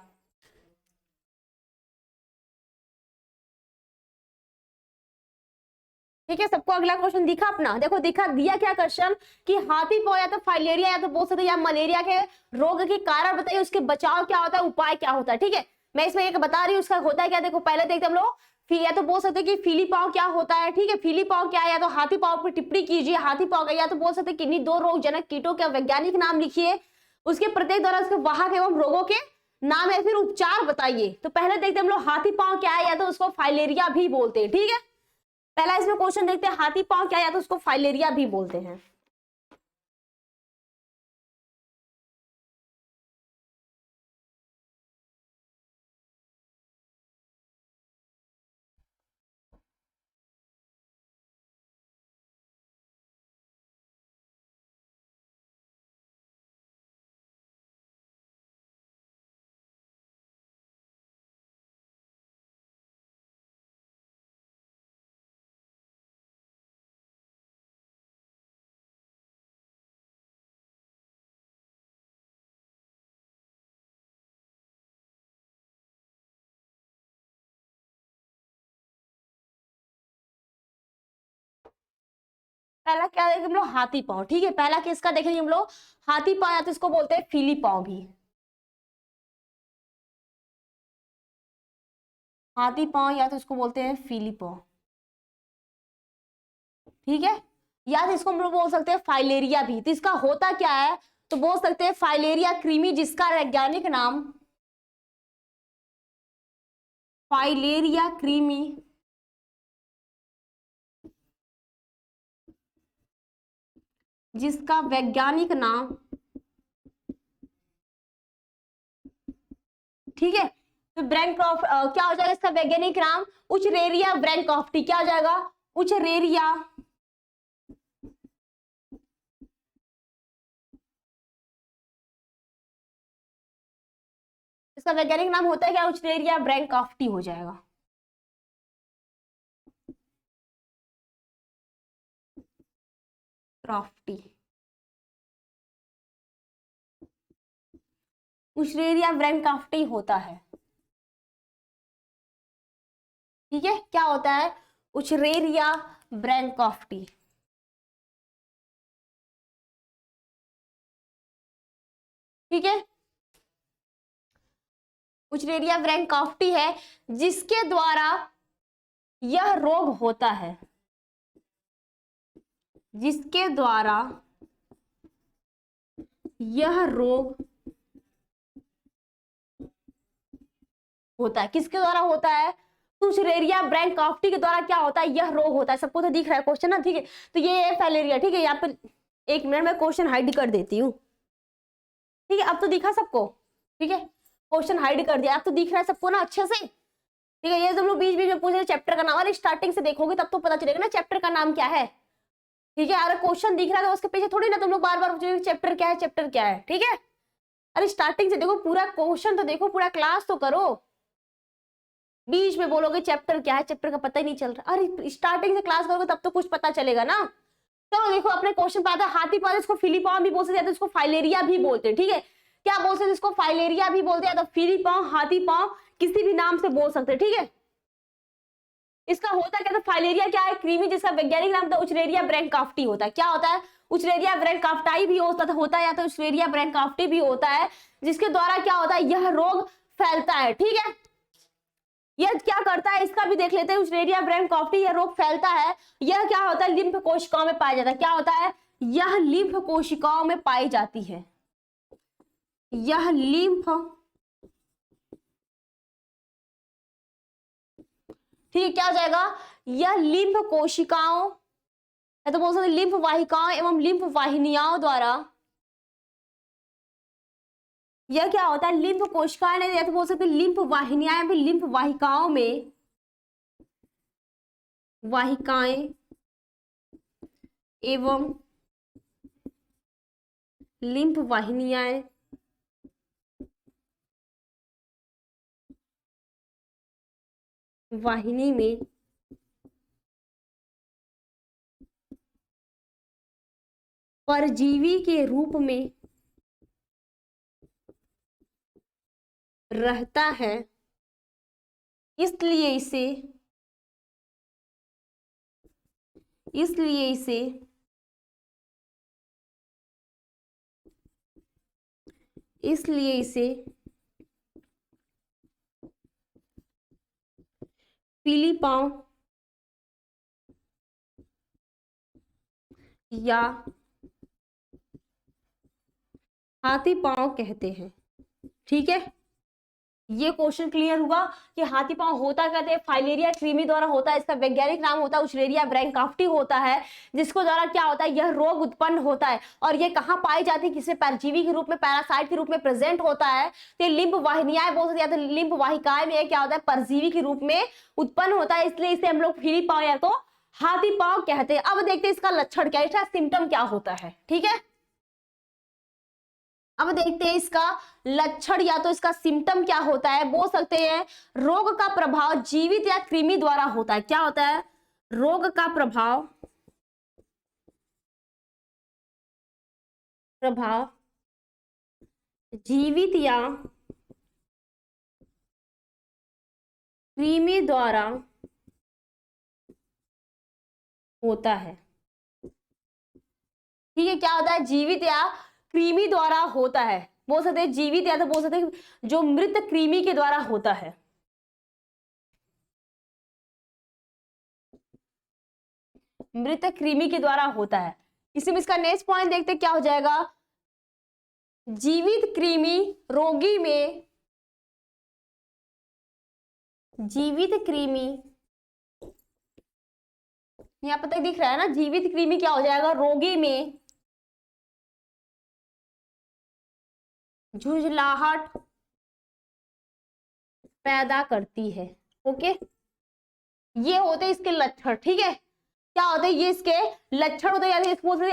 ठीक है, सबको अगला क्वेश्चन दिखा अपना, देखो दिखा दिया क्या क्वेश्चन कि हाथी पांव या तो फाइलेरिया या तो बोल सकते या मलेरिया के रोग के कारण बताइए, उसके बचाव क्या होता है, उपाय क्या होता है। ठीक है, मैं इसमें एक बता रही हूँ उसका होता है क्या। देखो पहले देखते हम लोग, या तो बोल सकते कि फीली पांव क्या होता है। ठीक है, फीली पांव क्या है, या तो हाथी पांव पर टिप्पणी कीजिए, हाथी पांव का, या तो बोल सकते किन्हीं दो रोग जनक कीटों के वैज्ञानिक नाम लिखिए, उसके प्रत्येक द्वारा उसके वाहक एवं रोगों के नाम या फिर उपचार बताइए। तो पहले देखते हम लोग हाथी पांव क्या है, या तो उसको फाइलेरिया भी बोलते हैं। ठीक है, पहला इसमें क्वेश्चन देखते हैं, हाथी पांव क्या, या तो उसको फाइलेरिया भी बोलते हैं। पहला क्या देखेंगे हम लोग, हाथी पांव। ठीक है, पहला किसका देखेंगे हम लोग, हाथी पांव, या तो इसको बोलते हैं फीली पांव भी, हाथी पांव या तो इसको बोलते हैं फीली पांव। ठीक है, या तो इसको हम लोग बोल सकते हैं फाइलेरिया भी। तो इसका होता क्या है, तो बोल सकते हैं फाइलेरिया क्रीमी, जिसका वैज्ञानिक नाम फाइलेरिया क्रीमी, जिसका वैज्ञानिक नाम, ठीक है, तो ब्रैंकॉफ क्या हो जाएगा इसका वैज्ञानिक नाम, उचरेरिया ब्रैंकॉफ्टी। क्या हो जाएगा, उचरेरिया इसका वैज्ञानिक नाम होता है क्या, उचरेरिया ब्रैंकॉफ्टी हो जाएगा। क्रॉफ्टी, उचरेरिया ब्रैंकॉफ्टी होता है। ठीक है, क्या होता है, उचरेरिया ब्रैंकॉफ्टी। ठीक है, उचरेरिया ब्रैंकॉफ्टी है जिसके द्वारा यह रोग होता है, जिसके द्वारा यह रोग होता है। किसके द्वारा होता है, उचरेरिया ब्रैंकॉफ्टी के द्वारा क्या होता है, यह रोग होता है। सबको तो दिख रहा है क्वेश्चन ना। ठीक है, तो ये फाइलेरिया। ठीक है, यहाँ पे एक मिनट में क्वेश्चन हाइड कर देती हूँ। ठीक है, अब तो दिखा सबको। ठीक है, क्वेश्चन हाइड कर दिया, अब तो दिख रहा है सबको ना अच्छे से। ठीक है, ये तुम लोग बीच बीच में पूछ रहे चैप्टर का नाम, अरे स्टार्टिंग से देखोगे तब तो पता चलेगा ना चैप्टर का नाम क्या है। ठीक है, अरे क्वेश्चन दिख रहा है तो उसके पीछे थोड़ी ना तुम लोग बार बार पूछोगे चैप्टर क्या है, चैप्टर क्या है। ठीक है, अरे स्टार्टिंग से देखो, पूरा क्वेश्चन तो देखो, पूरा क्लास तो करो। बीच में बोलोगे चैप्टर क्या है, चैप्टर का पता ही नहीं चल रहा। अरे स्टार्टिंग से क्लास करोगे तब तो कुछ पता चलेगा ना। चलो देखो, अपने क्वेश्चन पे आता है हाथी पाँव, इसको फिलीपाम भी बोल सकते हैं, इसको फाइलेरिया भी बोलते हैं। ठीक है, क्या बोल सकते हैं, इसको फाइलेरिया भी बोलते हैं, तो फिलीपाम, हाथी पाँव, किसी भी नाम से बोल सकते हैं। ठीक है, इसका होता क्या था, फाइलेरिया क्या है, कृमि जिसका वैज्ञानिक नाम था उचरेरिया ब्रैंकाफ्टी होता है। क्या होता है, उचरेरिया ब्रैंकाफ्टाई भी होता है या तो उचरेरिया ब्रैंकाफ्टी भी होता है, जिसके द्वारा क्या होता है, यह रोग फैलता है। ठीक है, यह क्या करता है, इसका भी देख लेते हैं। उचरेरिया ब्रैंकाफ्टी, यह रोग फैलता है, यह क्या होता है, लिम्फ कोशिकाओं में पाया जाता है। क्या होता है, यह लिम्फ कोशिकाओं में पाई जाती है। यह लिम्फ, ठीक है, क्या हो जाएगा, यह लिम्फ कोशिकाओं, तो बोल सकते लिम्फ वाहिकाओं एवं लिम्फ वाहिनियाओं द्वारा, यह क्या होता है, लिम्फ कोशिकाएं नहीं, या तो बोल सकते लिम्फ वाहिनियां, भी लिम्फ वाहिकाओं में, वाहिकाएं एवं लिम्फ वाहिनियां वाहिनी में परजीवी के रूप में रहता है, इसलिए इसे इसलिए इसे इसलिए इसे फिलीपांव या हाथी पांव कहते हैं। ठीक है, ये क्वेश्चन क्लियर हुआ कि हाथी पांव होता कहते हैं, फाइलेरिया क्रीमी द्वारा होता है, इसका वैज्ञानिक नाम होता है उचरेरिया ब्रैंकाफ्टी होता है, जिसको द्वारा क्या होता है, यह रोग उत्पन्न होता है। और ये कहाँ पाई जाती है, किसी परजीवी के रूप में, पैरासाइट के रूप में प्रेजेंट होता है। तो लिम्फ वाहिनियां बोल सकते हैं, तो लिम्फ वाहिकाएं में क्या होता है, परजीवी के रूप में उत्पन्न होता है, इसलिए इसे हम लोग फिली पांव या तो हाथी पांव कहते हैं। अब देखते हैं इसका लक्षण क्या है, इसका सिम्टम क्या होता है। ठीक है, अब देखते हैं इसका लक्षण या तो इसका सिम्टम क्या होता है। बोल सकते हैं रोग का प्रभाव जीवित या कृमि द्वारा होता है। क्या होता है, रोग का प्रभाव प्रभाव जीवित या कृमि द्वारा होता है। ठीक है, क्या होता है, जीवित या कृमि द्वारा होता है। बोल सकते हैं जीवित या तो बोल सकते हैं जो मृत कृमि के द्वारा होता है। मृत कृमि के द्वारा होता है। इसी में इसका नेक्स्ट पॉइंट देखते क्या हो जाएगा, जीवित कृमि रोगी में, जीवित कृमि, यहाँ पर तक दिख रहा है ना, जीवित कृमि क्या हो जाएगा, रोगी में झुंझलाहट पैदा करती है। ओके, ये होते हैं इसके लक्षण। ठीक है, क्या होते हैं, ये इसके लक्षण होते हैं।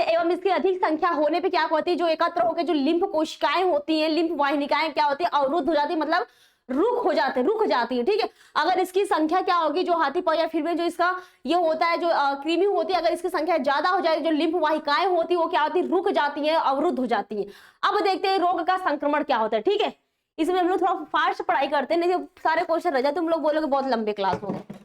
एवं इसकी अधिक संख्या होने पे क्या होती है, जो एकत्र होकर जो लिम्फ कोशिकाएं होती हैं, लिम्फ वाहिनिकाएं क्या होती है, अवरुद्ध हो जाती है, मतलब रुक जाती है। ठीक है, अगर इसकी संख्या क्या होगी, जो हाथी पांव या फिर में जो इसका ये होता है, जो कृमि होती है, अगर इसकी संख्या ज्यादा हो जाए, जो लिम्फ वाहिकाएं होती है वो क्या होती है, रुक जाती है, अवरुद्ध हो जाती है। अब देखते हैं रोग का संक्रमण क्या होता है। ठीक है, इसमें हम लोग थोड़ा फास्ट पढ़ाई करते हैं, नहीं तो सारे क्वेश्चन रह जाते, तुम लोग बोलोगे बहुत लंबे क्लास हो गए।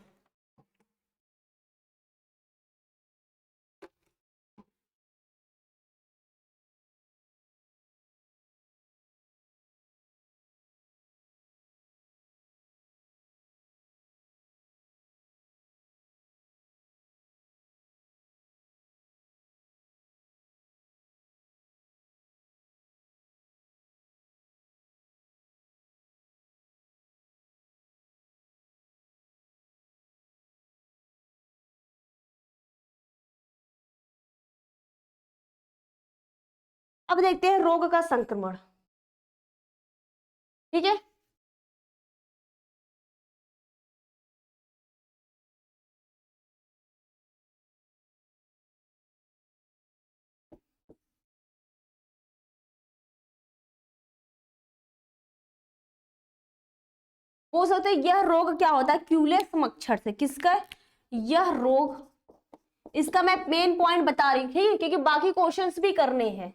अब देखते हैं रोग का संक्रमण। ठीक है, वो सोचते हैं यह रोग क्या होता है, क्यूलेक्स मच्छर से। किसका? यह रोग, इसका मैं मेन पॉइंट बता रही हूँ, ठीक है, क्योंकि बाकी क्वेश्चंस भी करने हैं।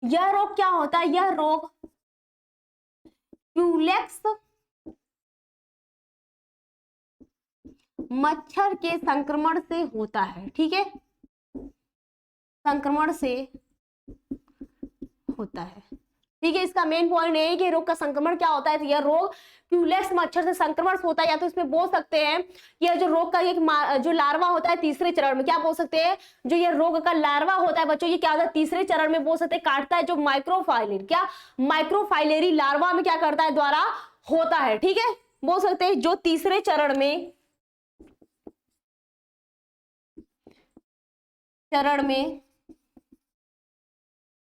यह रोग क्या होता है? यह रोग क्यूलेक्स मच्छर के संक्रमण से होता है। ठीक है, संक्रमण से होता है। ठीक है, इसका मेन पॉइंट है कि रोग का संक्रमण क्या होता है। तो यह रोग क्यूलेक्स मच्छर से संक्रमण से होता है, या तो इसमें बोल सकते हैं यह जो रोग का एक जो लार्वा होता है तीसरे चरण में, क्या बोल सकते हैं, जो ये रोग का लार्वा होता है बच्चों, ये क्या होता है तीसरे चरण में, बोल सकते हैं काटता है जो माइक्रोफाइलेरी, क्या माइक्रोफाइलेरी लार्वा में क्या करता है, द्वारा होता है। ठीक है, बोल सकते हैं जो तीसरे चरण में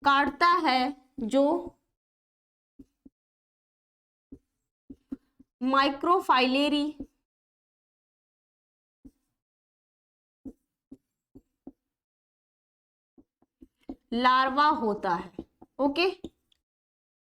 काटता है जो माइक्रोफाइलेरी लार्वा होता है। ओके,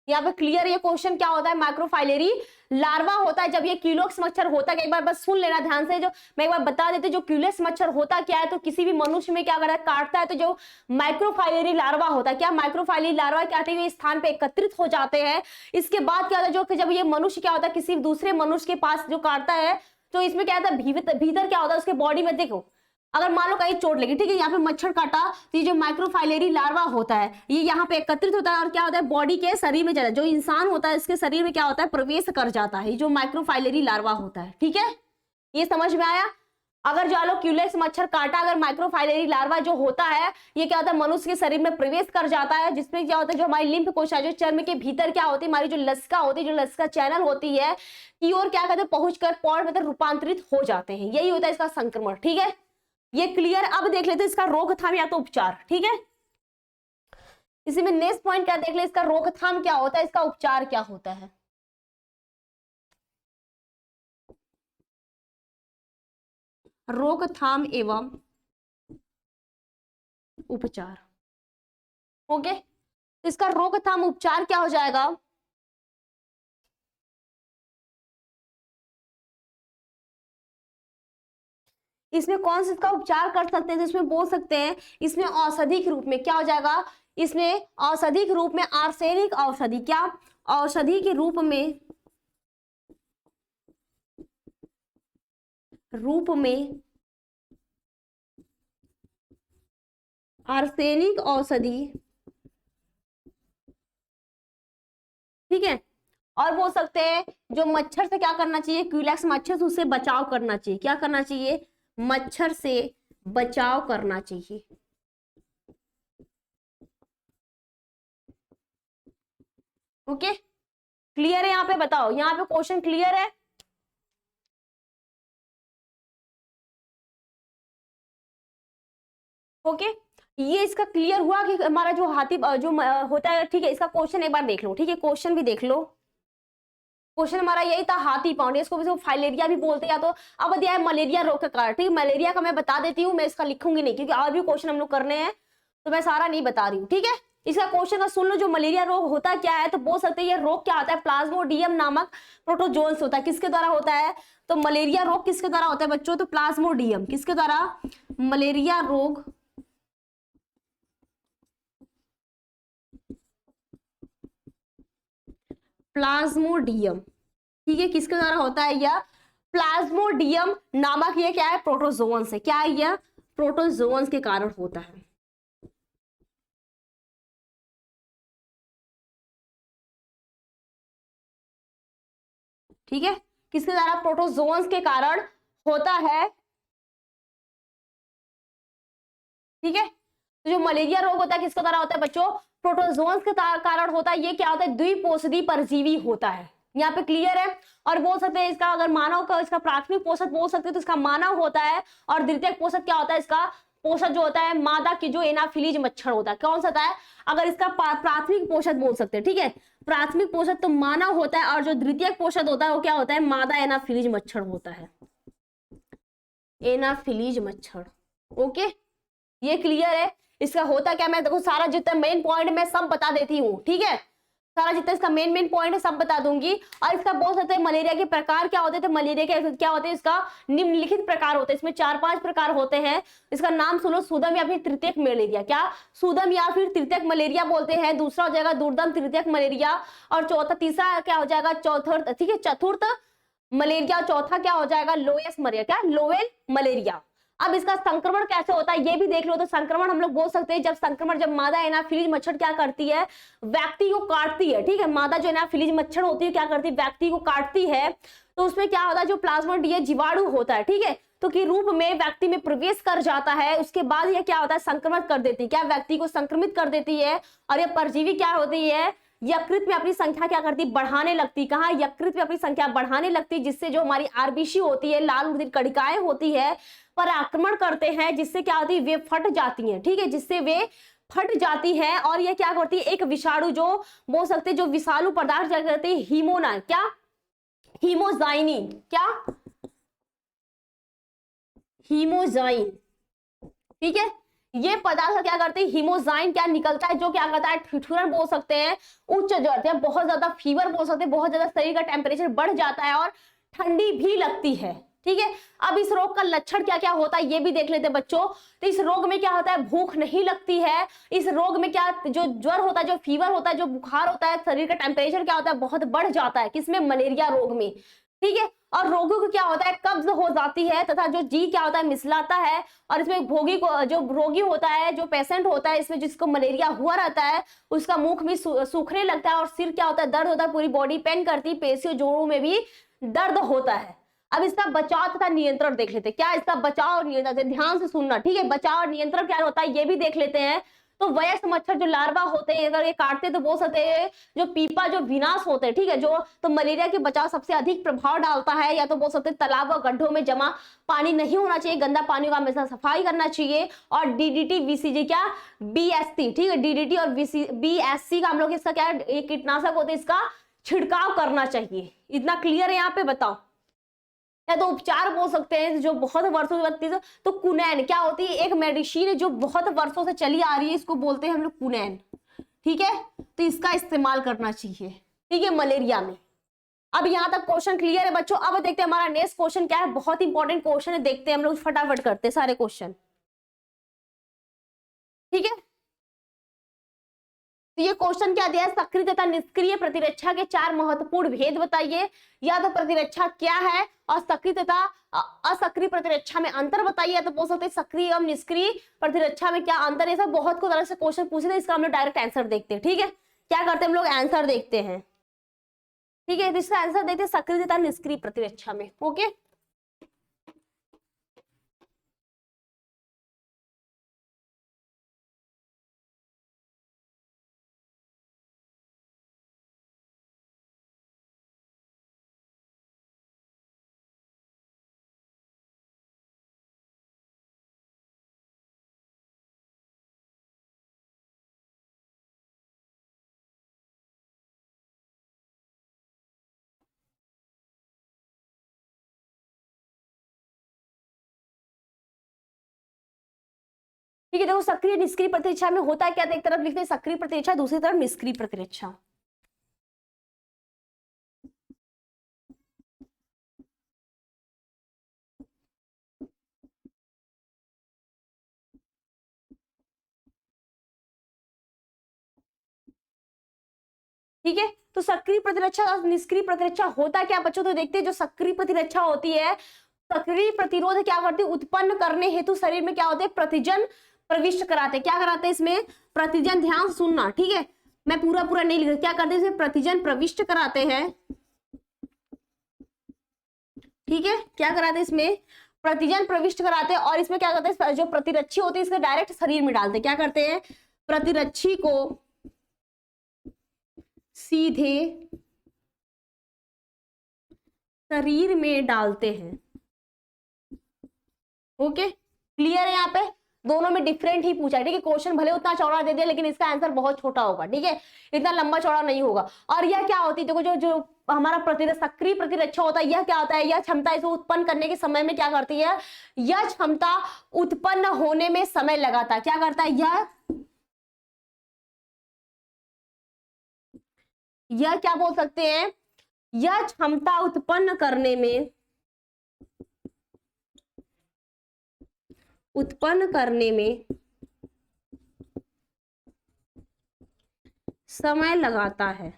यहाँ पे क्लियर ये क्वेश्चन क्या होता है, माइक्रोफाइलेरी लार्वा होता है जब ये क्यूलेक्स मच्छर होता है। एक बार बस सुन लेना ध्यान से, जो मैं एक बार बता देती हूँ, जो क्यूलेक्स मच्छर होता क्या है, तो किसी भी मनुष्य में क्या करता है, काटता है तो जो माइक्रोफाइलेरी लार्वा होता है, क्या माइक्रोफाइलेरी लार्वा काटे हुए स्थान पे एकत्रित हो जाते हैं। इसके बाद क्या होता है, जो जब ये मनुष्य क्या होता है किसी दूसरे मनुष्य के पास जो काटता है, तो इसमें क्या होता है, भीतर क्या होता है उसके बॉडी में, देखो अगर मान लो कहीं चोट लगी, ठीक है, यहाँ पे मच्छर काटा, तो ये जो माइक्रोफाइलेरी लार्वा होता है ये यहाँ पे एकत्रित होता है और क्या होता है, बॉडी के शरीर में जाता है, जो इंसान होता है इसके शरीर में क्या होता है, प्रवेश कर जाता है, जो माइक्रोफाइलेरी लार्वा होता है। ठीक है, ये समझ में आया। अगर जो आलो क्यूलेक्स मच्छर काटा, अगर माइक्रोफाइलेरी लार्वा जो होता है ये क्या होता है, मनुष्य के शरीर में प्रवेश कर जाता है, जिसमें क्या होता है, जो हमारी लिम्फ कोशिका जो चर्म के भीतर क्या होती है, हमारी जो लसिका होती है, जो लसिका चैनल होती है की ओर क्या कहते हैं पहुंचकर पॉड में रूपांतरित हो जाते हैं। यही होता है इसका संक्रमण। ठीक है, ये क्लियर। अब देख लेते हैं इसका रोकथाम या तो उपचार। ठीक है, इसी में नेक्स्ट पॉइंट क्या देख ले, इसका रोकथाम क्या होता है, इसका उपचार क्या होता है। रोकथाम एवं उपचार। ओके, इसका रोकथाम उपचार क्या हो जाएगा, इसमें कौन सा इसका उपचार कर सकते हैं, जिसमें बोल सकते हैं इसमें औषधि के रूप में क्या हो जाएगा, इसमें औषधि के रूप में आर्सेनिक औषधि, क्या औषधि के रूप में आर्सेनिक औषधि। ठीक है, और बोल सकते हैं जो मच्छर से क्या करना चाहिए, क्यूलेक्स मच्छर से उससे बचाव करना चाहिए, क्या करना चाहिए, मच्छर से बचाव करना चाहिए। ओके, क्लियर है यहाँ पे, बताओ यहाँ पे क्वेश्चन क्लियर है। ओके, ये इसका क्लियर हुआ कि हमारा जो हाथी जो होता है। ठीक है, इसका क्वेश्चन एक बार देख लो। ठीक है, क्वेश्चन भी देख लो। क्वेश्चन हमारा यही था, हाथी पाउंड, इसको भी फाइलेरिया भी बोलते हैं, या तो अब दिया है मलेरिया रोग का कारण। ठीक है, मलेरिया का मैं बता देती हूँ, मैं इसका लिखूंगी नहीं क्योंकि और भी क्वेश्चन हम लोग करने हैं, तो मैं सारा नहीं बता रही हूँ। ठीक है, इसका क्वेश्चन का सुन लो, जो मलेरिया रोग होता क्या है, तो बोल सकते हैं ये रोग क्या होता है, प्लाज्मोडियम नामक प्रोटोजोन्स होता है। किसके द्वारा होता है, तो मलेरिया रोग किसके द्वारा होता है बच्चों, तो प्लाज्मोडियम, किसके द्वारा, मलेरिया रोग प्लाज्मोडियम। ठीक है, किसके द्वारा होता है, यह प्लाज्मोडियम नामक ये क्या है, प्रोटोजोन्स है, क्या है यह, प्रोटोजोन्स के कारण होता है। ठीक है, किसके द्वारा, प्रोटोजोन्स के कारण होता है। ठीक है, तो जो मलेरिया रोग होता है किसके द्वारा होता है बच्चों, प्रोटोजोन्स के कारण होता है। ये क्या होता है, द्विपोषी परजीवी होता है। यहाँ पे क्लियर है। और बोल सकते हैं इसका अगर मानव का इसका प्राथमिक पोषक बोल सकते हैं तो इसका मानव होता है, और द्वितीयक पोषक क्या होता है इसका पोषक जो होता है मादा की जो एनाफिलीज मच्छर होता है, कौन सा होता है, अगर इसका प्राथमिक पोषक बोल सकते हैं, ठीक है, प्राथमिक पोषक तो मानव होता है, और जो द्वितीयक पोषक होता है वो क्या होता है, मादा एनाफिलीज मच्छर होता है, एनाफिलीज मच्छर। ओके, ये क्लियर है। इसका होता क्या, मैं देखो सारा जितना मेन पॉइंट मैं सब बता देती हूँ, ठीक है, सारा जितना इसका मेन पॉइंट है सब बता दूंगी। और इसका बोल सकते हैं मलेरिया के प्रकार क्या होते थे, मलेरिया के क्या होते हैं, इसका निम्नलिखित प्रकार होते हैं, इसमें 4-5 प्रकार होते हैं। इसका नाम सुनो, सुदम या फिर तृतीयक मलेरिया, क्या सुदम या फिर तृतीयक मलेरिया बोलते हैं, दूसरा हो जाएगा दुर्दम तृतीयक मलेरिया, और चौथा तीसरा क्या हो जाएगा चौथा, ठीक है, चतुर्थ मलेरिया, चौथा क्या हो जाएगा लोएस मलेरिया, क्या लोवेल मलेरिया। अब इसका संक्रमण कैसे होता है ये भी देख लो। तो संक्रमण हम लोग बोल सकते हैं जब मादा एनाफिलीज मच्छर क्या करती है, व्यक्ति को काटती है, ठीक है, मादा जो एनाफिलीज मच्छर होती है क्या करती है, व्यक्ति को काटती है, तो उसमें क्या होता है जो प्लाज्मोडियम जीवाणु होता है, ठीक है, तो कि रूप में व्यक्ति में प्रवेश कर जाता है, उसके बाद यह क्या होता है संक्रमण कर देती है, क्या व्यक्ति को संक्रमित कर देती है। और यह परजीवी क्या होती है, यकृत में अपनी संख्या क्या करती, बढ़ाने लगती, कहा यकृत में अपनी संख्या बढ़ाने लगती, जिससे जो हमारी आरबीसी होती है, लाल रुधिर कणिकाएं होती है, पर आक्रमण करते हैं, जिससे क्या होती है वे फट जाती हैं, ठीक है, जिससे वे फट जाती है। और ये क्या करती है, एक विषाणु जो बोल सकते हैं जो विषालु पदार्थ क्या करते हैं, हीमोना, क्या हीमोजाइनी, क्या हीमोजाइन, ठीक है, ये पदार्थ क्या करते हैं, हीमोजाइन क्या निकलता है, जो क्या करता है ठिठुरन बोल सकते हैं, उच्च ज्वर या बहुत ज्यादा फीवर बोल सकते हैं, बहुत ज्यादा शरीर का टेम्परेचर बढ़ जाता है और ठंडी भी लगती है, ठीक है। अब इस रोग का लक्षण क्या क्या होता है ये भी देख लेते हैं बच्चों। तो इस रोग में क्या होता है, भूख नहीं लगती है, इस रोग में क्या जो ज्वर होता है, जो फीवर होता है, जो बुखार होता है, शरीर का टेम्परेचर क्या होता है बहुत बढ़ जाता है, किसमें, मलेरिया रोग में, ठीक है। और रोगियों को क्या होता है, कब्ज हो जाती है, तथा जो जी क्या होता है मिसलाता है, और इसमें भोगी को जो रोगी होता है, जो पेशेंट होता है इसमें जिसको मलेरिया हुआ रहता है, उसका मुख भी सूखने लगता है, और सिर क्या होता है दर्द होता है, पूरी बॉडी पेन करती है, पेशियों जोड़ों में भी दर्द होता है। अब इसका बचाव तथा नियंत्रण देख लेते हैं, क्या इसका बचाव और नियंत्रण, ध्यान से सुनना, ठीक है, बचाव और नियंत्रण क्या होता है ये भी देख लेते हैं। तो वयस्क मच्छर जो लार्वा होते हैं, अगर ये काटते तो बोल सकते हैं जो पीपा जो विनाश होते हैं, ठीक है, जो तो मलेरिया के बचाव सबसे अधिक प्रभाव डालता है, या तो बोल सकते हैं तालाब और गड्ढों में जमा पानी नहीं होना चाहिए, गंदा पानी का हमेशा सफाई करना चाहिए। और डीडीटी वीसीजी क्या बीएससी, ठीक है, डीडीटी और बीएससी का हम लोग इसका क्या कीटनाशक होते हैं, इसका छिड़काव करना चाहिए। इतना क्लियर है यहाँ पे, बताओ। या तो उपचार बोल सकते हैं जो बहुत वर्षों से बनती है, तो कुनैन क्या होती है, एक मेडिसिन है जो बहुत वर्षों से चली आ रही है, इसको बोलते हैं हम लोग कुनैन, ठीक है, तो इसका इस्तेमाल करना चाहिए, ठीक है, मलेरिया में। अब यहां तक क्वेश्चन क्लियर है बच्चों। अब देखते हैं हमारा नेक्स्ट क्वेश्चन क्या है, बहुत इंपॉर्टेंट क्वेश्चन है, देखते हैं हम लोग फटाफट करते हैं सारे क्वेश्चन, ठीक है। तो ये क्वेश्चन क्या दिया है, सक्रिय तथा निष्क्रिय प्रतिरक्षा के 4 महत्वपूर्ण भेद बताइए, या तो प्रतिरक्षा क्या है और सक्रिय तथा असक्रिय प्रतिरक्षा में अंतर बताइए, या तो बोल सकते हैं सक्रिय एवं निष्क्रिय प्रतिरक्षा में क्या अंतर है। सब बहुत को तरह से क्वेश्चन पूछे थे, इसका हम लोग डायरेक्ट आंसर देखते हैं, ठीक है, क्या करते हैं हम लोग आंसर देखते हैं, ठीक है, इसका आंसर देखते हैं सक्रिय तथा निष्क्रिय प्रतिरक्षा में। ओके, ठीक है, देखो सक्रिय निष्क्रिय प्रतिरक्षा में होता है क्या, एक तरफ लिखते हैं सक्रिय प्रतिरक्षा, दूसरी तरफ निष्क्रिय प्रतिरक्षा। ठीक है, तो सक्रिय प्रतिरक्षा और निष्क्रिय प्रतिरक्षा होता क्या बच्चों, तो देखते हैं जो सक्रिय प्रतिरक्षा होती है, सक्रिय प्रतिरोध क्या करती है, उत्पन्न करने हेतु शरीर में क्या होते हैं प्रतिजन प्रविष्ट कराते हैं, क्या कराते हैं इसमें प्रतिजन, ध्यान सुनना, ठीक है, मैं पूरा पूरा नहीं लिख रही, क्या करते हैं इसमें प्रतिजन प्रविष्ट कराते हैं, ठीक है, क्या कराते हैं इसमें प्रतिजन प्रविष्ट कराते हैं। और इसमें क्या करते हैं जो प्रतिरक्षी होती है इसके डायरेक्ट शरीर में डालते हैं, क्या करते हैं प्रतिरक्षी को सीधे शरीर में डालते हैं। ओके, क्लियर है यहाँ पे। दोनों में डिफरेंट ही पूछा है, ठीक है। क्वेश्चन भले उतना चौड़ा दे दिया लेकिन इसका आंसर बहुत छोटा होगा, ठीक है, इतना लंबा चौड़ा नहीं होगा। और यह क्या होती है, देखो जो जो हमारा सक्रिय प्रतिरक्षा होता है, यह क्या होता है, यह क्षमता इसको उत्पन्न करने के समय में क्या करती है, यह क्षमता उत्पन्न होने में समय लगाता है। क्या करता है, यह क्या बोल सकते हैं, यह क्षमता उत्पन्न करने में समय लगाता है,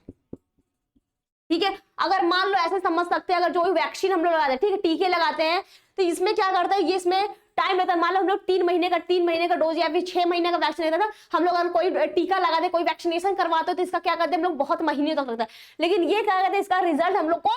ठीक है। अगर मान लो ऐसे समझ सकते हैं, अगर जो भी वैक्सीन हम लोग लगाते हैं, ठीक है, टीके लगाते हैं, तो इसमें क्या करता है, ये इसमें टाइम रहता है। मान लो हम लोग 3 महीने का डोज या फिर 6 महीने का वैक्सीन रहता था, हम लोग अगर कोई टीका लगाते, कोई वैक्सीनेशन करवाते तो इसका क्या करते हैं हम लोग, बहुत महीने तक लगता है। लेकिन ये क्या कहते हैं, इसका रिजल्ट हम लोग को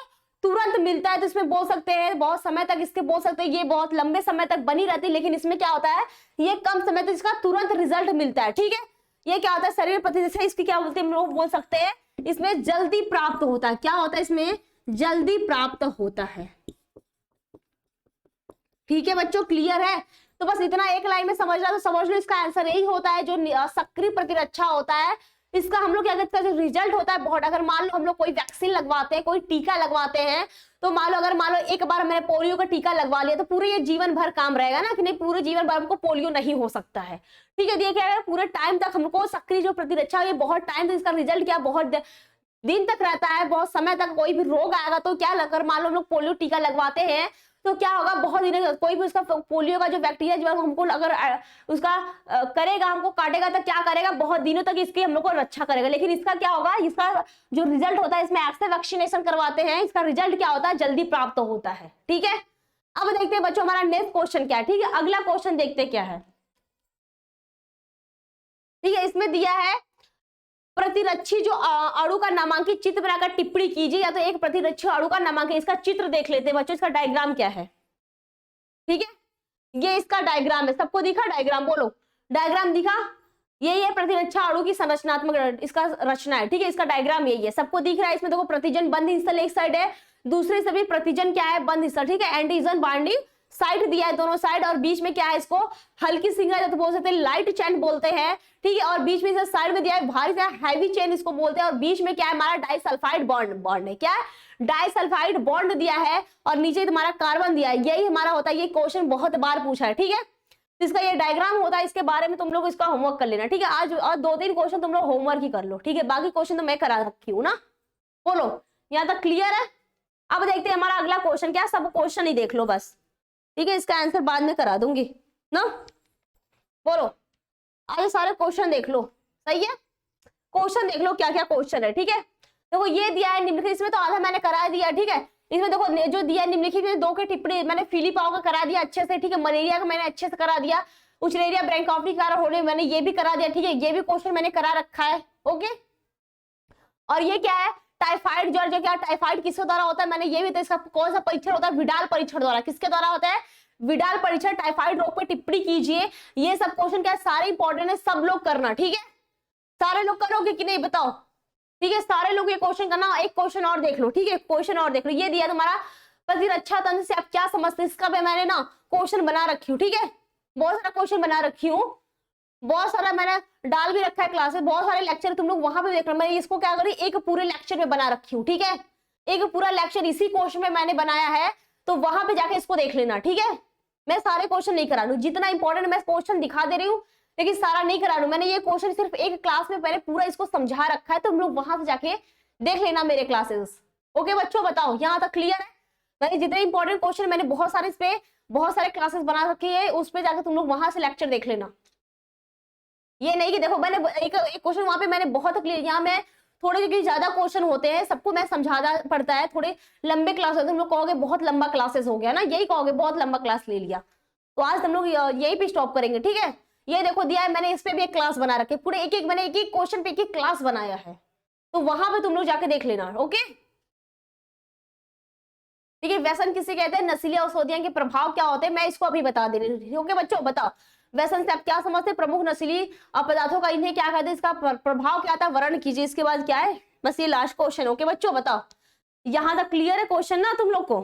तुरंत मिलता है। तो इसमें बोल सकते हैं बहुत समय तक, इसके बोल सकते हैं ये बहुत लंबे समय तक बनी रहती है, लेकिन इसमें क्या होता है, ये कम समय तक इसका तुरंत रिजल्ट मिलता है, ठीक है। ये क्या होता है, शरीर प्रतिरक्षा इसकी क्या बोलते हैं, हम लोग बोल सकते हैं इसमें जल्दी प्राप्त होता है। क्या होता है, इसमें जल्दी प्राप्त होता है, ठीक है बच्चों, क्लियर है। तो बस इतना एक लाइन में समझ रहा तो समझ लो, इसका आंसर यही होता है, जो सक्रिय प्रतिरक्षा होता है इसका हम लोग क्या कहते हैं, जो रिजल्ट होता है बहुत। अगर मान लो हम लोग कोई वैक्सीन लगवाते हैं, कोई टीका लगवाते हैं, तो मान लो एक बार मैंने पोलियो का टीका लगवा लिया, तो पूरे ये जीवन भर काम रहेगा ना, कि नहीं, पूरे जीवन भर हमको पोलियो नहीं हो सकता है, ठीक है। देखिए पूरे टाइम तक हमको सक्रिय जो प्रतिरक्षा ये बहुत टाइम तक, इसका रिजल्ट क्या बहुत दिन तक रहता है, बहुत समय तक। कोई भी रोग आएगा तो क्या, अगर मान लो हम लोग पोलियो टीका लगवाते हैं तो क्या होगा, बहुत दिन कोई भी उसका पोलियो का जो बैक्टीरिया जो हमको अगर उसका करेगा, हमको काटेगा, तो क्या करेगा, बहुत दिनों तक इसकी हम लोग को रक्षा करेगा। लेकिन इसका क्या होगा, इसका जो रिजल्ट होता है, इसमें ऐसे वैक्सीनेशन करवाते हैं, इसका रिजल्ट क्या होता है, जल्दी प्राप्त होता है, ठीक है। अब देखते हैं बच्चों हमारा नेक्स्ट क्वेश्चन क्या है, ठीक है। अगला क्वेश्चन देखते क्या है, ठीक है। इसमें दिया है प्रतिरक्षी जो अणु का नामांकित चित्र बनाकर टिप्पणी कीजिए, या तो एक प्रतिरक्षी अणु का नामांकित, इसका चित्र देख लेते हैं बच्चों, इसका डायग्राम क्या है, ठीक है। ये इसका डायग्राम है, सबको दिखा डायग्राम, बोलो डायग्राम दिखा। ये प्रतिरक्षा अणु की संरचनात्मक इसका रचना है, ठीक है। इसका डायग्राम यही है, सबको दिख रहा है। इसमें देखो प्रतिजन बंद हिस्सा एक साइड है, दूसरे सभी प्रतिजन क्या है, बंद हिस्सा, ठीक है। एंटीजन बाइंडिंग साइड दिया है दोनों साइड, और बीच में क्या है, इसको हल्की सिंगल तो बोल सकते हैं, लाइट चेन बोलते हैं, ठीक है। और बीच में साइड में दिया है भारी से हैवी चेन इसको बोलते हैं, और बीच में क्या है हमारा डाइसल्फाइड बॉन्ड है, क्या है, डाइसल्फाइड बॉन्ड दिया है, और नीचे तुम्हारा कार्बन दिया है। यही हमारा होता है, ये क्वेश्चन बहुत बार पूछा है, ठीक है। इसका ये डायग्राम होता है, इसके बारे में तुम लोग इसका होमवर्क कर लेना, ठीक है। आज और 2-3 क्वेश्चन तुम लोग होमवर्क ही कर लो, ठीक है। बाकी क्वेश्चन तो मैं करा रखी हूँ ना, बोलो यहाँ तक क्लियर है। अब देखते हैं हमारा अगला क्वेश्चन क्या है, सब क्वेश्चन ही देख लो बस, ठीक है। इसका आंसर बाद में करा दूंगी ना, बोलो आज सारे क्वेश्चन देख लो, सही है। क्वेश्चन देख लो क्या क्या क्वेश्चन है, ठीक है। देखो ये दिया है निम्नलिखित, इसमें तो आधा मैंने करा दिया, ठीक है। इसमें देखो जो दिया है निम्नलिखित में 2 के टिप्पणी मैंने फिलिपाओ का करा दिया अच्छे से, ठीक है। मलेरिया का मैंने अच्छे से करा दिया, उचलेरिया ब्रैंकोफिली के कारण होने मैंने ये भी करा दिया, ठीक है। ये भी क्वेश्चन मैंने करा रखा है, ओके। और ये क्या है, टाइफाइड ज्वर, जो क्या टाइफाइड किसके द्वारा होता है, मैंने ये भी तो, इसका कौन सा परीक्षण होता है, विडाल परीक्षण द्वारा। किसके द्वारा होता है, विडाल परीक्षण। टाइफाइड रोग पे टिप्पणी कीजिए, ये सब क्वेश्चन क्या सारे इंपॉर्टेंट है, सब लोग करना, ठीक है। सारे लोग करोगे कि नहीं बताओ, ठीक है। सारे लोग ये क्वेश्चन करना। एक क्वेश्चन और देख लो, ठीक है, क्वेश्चन और देख लो। ये दिया तुम्हारा प्रतिरक्षा तंत्र से आप क्या समझते हैं, इसका भी मैंने ना क्वेश्चन बना रखी हूँ, ठीक है। बहुत सारा क्वेश्चन बना रखी हूँ, बहुत सारा मैंने डाल भी रखा है क्लासेस, बहुत सारे लेक्चर तुम लोग वहां पे देख लो। मैं इसको क्या करी, एक पूरे लेक्चर में बना रखी हूँ, ठीक है। एक पूरा लेक्चर इसी क्वेश्चन में मैंने बनाया है, तो वहां पे जाके इसको देख लेना, ठीक है। मैं सारे क्वेश्चन नहीं करा लू, जितना इंपॉर्टेंट मैं क्वेश्चन दिखा दे रही हूँ, लेकिन सारा नहीं करा लू। मैंने ये क्वेश्चन सिर्फ एक क्लास में पहले पूरा इसको समझा रखा है, तो हम लोग वहां से जाके देख लेना मेरे क्लासेस, ओके बच्चों। बताओ यहाँ तक क्लियर है। मैंने जितने इंपॉर्टेंट क्वेश्चन मैंने बहुत सारे इस पे बहुत सारे क्लासेस बना रखी है, उस पे जाके तुम लोग वहां से लेक्चर देख लेना। ये नहीं कि देखो मैंने एक क्वेश्चन वहां पे मैंने बहुत क्लियर, यहाँ मैं थोड़े क्योंकि ज्यादा क्वेश्चन होते हैं, सबको मैं समझाना पड़ता है, थोड़े लंबे क्लास होते हैं। तुम लोग कहोगे बहुत लंबा क्लासेस हो गया ना, यही कहोगे बहुत लंबा क्लास ले लिया, तो आज हम लोग यही पे स्टॉप करेंगे, ठीक है। ये देखो दिया है मैंने, इस पे भी एक क्लास बना रखे, पूरे मैंने एक क्वेश्चन पे एक क्लास बनाया है, तो वहां पे तुम लोग जाके देख लेना, ओके। ठीक है, व्यसन किसे कहते हैं, नशीली औषधियों के प्रभाव क्या होते हैं, मैं इसको अभी बता दे रही हूँ, ओके बच्चों। बताओ व्यसन से आप क्या समझते हैं, प्रमुख नशीली पदार्थों का इन्हें क्या कहते हैं, इसका प्रभाव क्या था, वर्ण कीजिए। इसके बाद क्या है, बस ये लास्ट क्वेश्चन, ओके बच्चों। बताओ यहां तक क्लियर है क्वेश्चन ना तुम लोग को,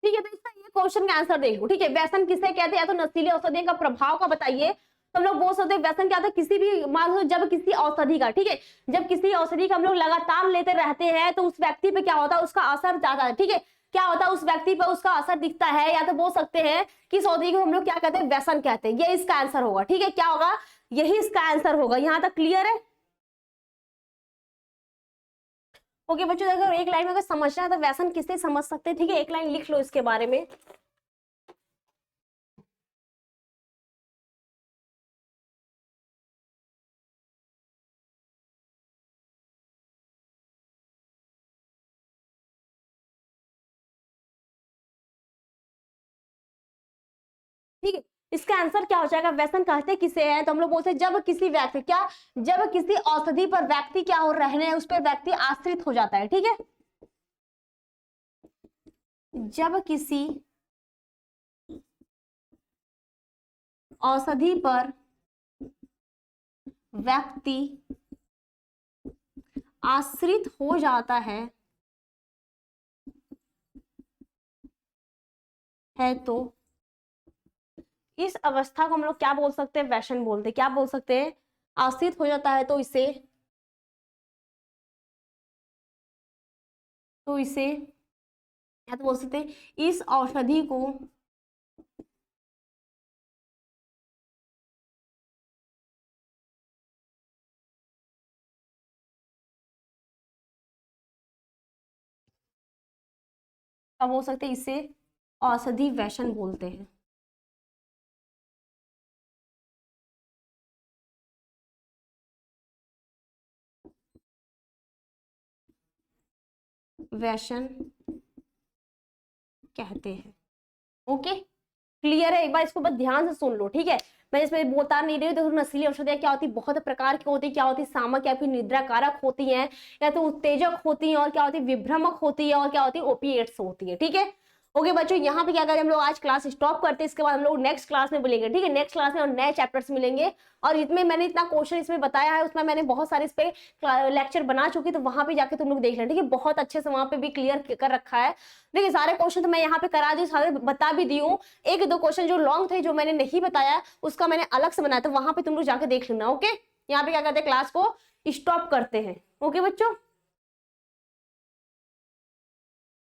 ठीक है, तो इसका ये क्वेश्चन का आंसर देख लो। ठीक है, व्यसन किसे कहते हैं, या तो नशीले औषधियों का प्रभाव का बताइए, तो हम लोग बोल सकते हैं व्यसन क्या होता है, किसी भी मान लो जब किसी औषधि का, ठीक है, जब किसी औषधि का हम लोग लगातार लेते रहते हैं तो उस व्यक्ति पे क्या होता है, उसका असर ज्यादा है। ठीक है, क्या होता है, उस व्यक्ति पर उसका असर दिखता है, या तो बोल सकते हैं कि इस औषधि को हम लोग क्या कहते हैं, व्यसन कहते हैं। ये इसका आंसर होगा। ठीक है, क्या होगा, यही इसका आंसर होगा। यहां तक क्लियर है? ओके बच्चों, अगर एक लाइन में अगर समझना है तो व्यसन किसे समझ सकते हैं। ठीक है, एक लाइन लिख लो इसके बारे में। ठीक है, इसका आंसर क्या हो जाएगा, व्यसन कहते किसे है, तो हम लोग बोलते हैं जब किसी व्यक्ति क्या, जब किसी औषधि पर व्यक्ति क्या हो रहने उस पर व्यक्ति आश्रित हो जाता है। ठीक है, जब किसी औषधि पर व्यक्ति आश्रित हो जाता है तो इस अवस्था को हम लोग क्या बोल सकते हैं, व्यसन बोलते हैं। क्या बोल सकते हैं, आश्रित हो जाता है तो इसे या तो बोल सकते हैं इस औषधि को क्या बोल सकते हैं, इसे औषधि व्यसन बोलते हैं। व्यसन कहते हैं। ओके, क्लियर है? एक बार इसको बस ध्यान से सुन लो। ठीक है, मैं इसमें बता नहीं रही हूँ। देखो नशीली औषधियाँ क्या होती है, बहुत प्रकार की होती है। क्या होती है, सामक आपकी निद्रा कारक होती हैं, या तो उत्तेजक होती हैं, और क्या होती है, विभ्रमक होती है, और क्या होती है, ओपिएट्स होती है। ठीक है, ओके बच्चों, यहाँ पे क्या करें हम लोग, आज क्लास स्टॉप करते हैं। इसके बाद हम लोग नेक्स्ट क्लास में मिलेंगे। ठीक है, नेक्स्ट क्लास में और नए चैप्टर्स मिलेंगे। और इसमें मैंने इतना क्वेश्चन इसमें बताया है, उसमें मैंने बहुत सारे इस पे लेक्चर बना चुकी, तो वहां पे जाके तुम लोग देख लेना। ठीक है, बहुत अच्छे से वहां पे भी क्लियर कर रखा है। देखिए, सारे क्वेश्चन तो मैं यहाँ पे करा दी, सारे बता भी दी हूँ। एक दो क्वेश्चन जो लॉन्ग थे, जो मैंने नहीं बताया, उसका मैंने अलग से बनाया, तो वहां पे तुम लोग जाके देख लेना। ओके, यहाँ पे क्या करते हैं, क्लास को स्टॉप करते हैं। ओके बच्चों।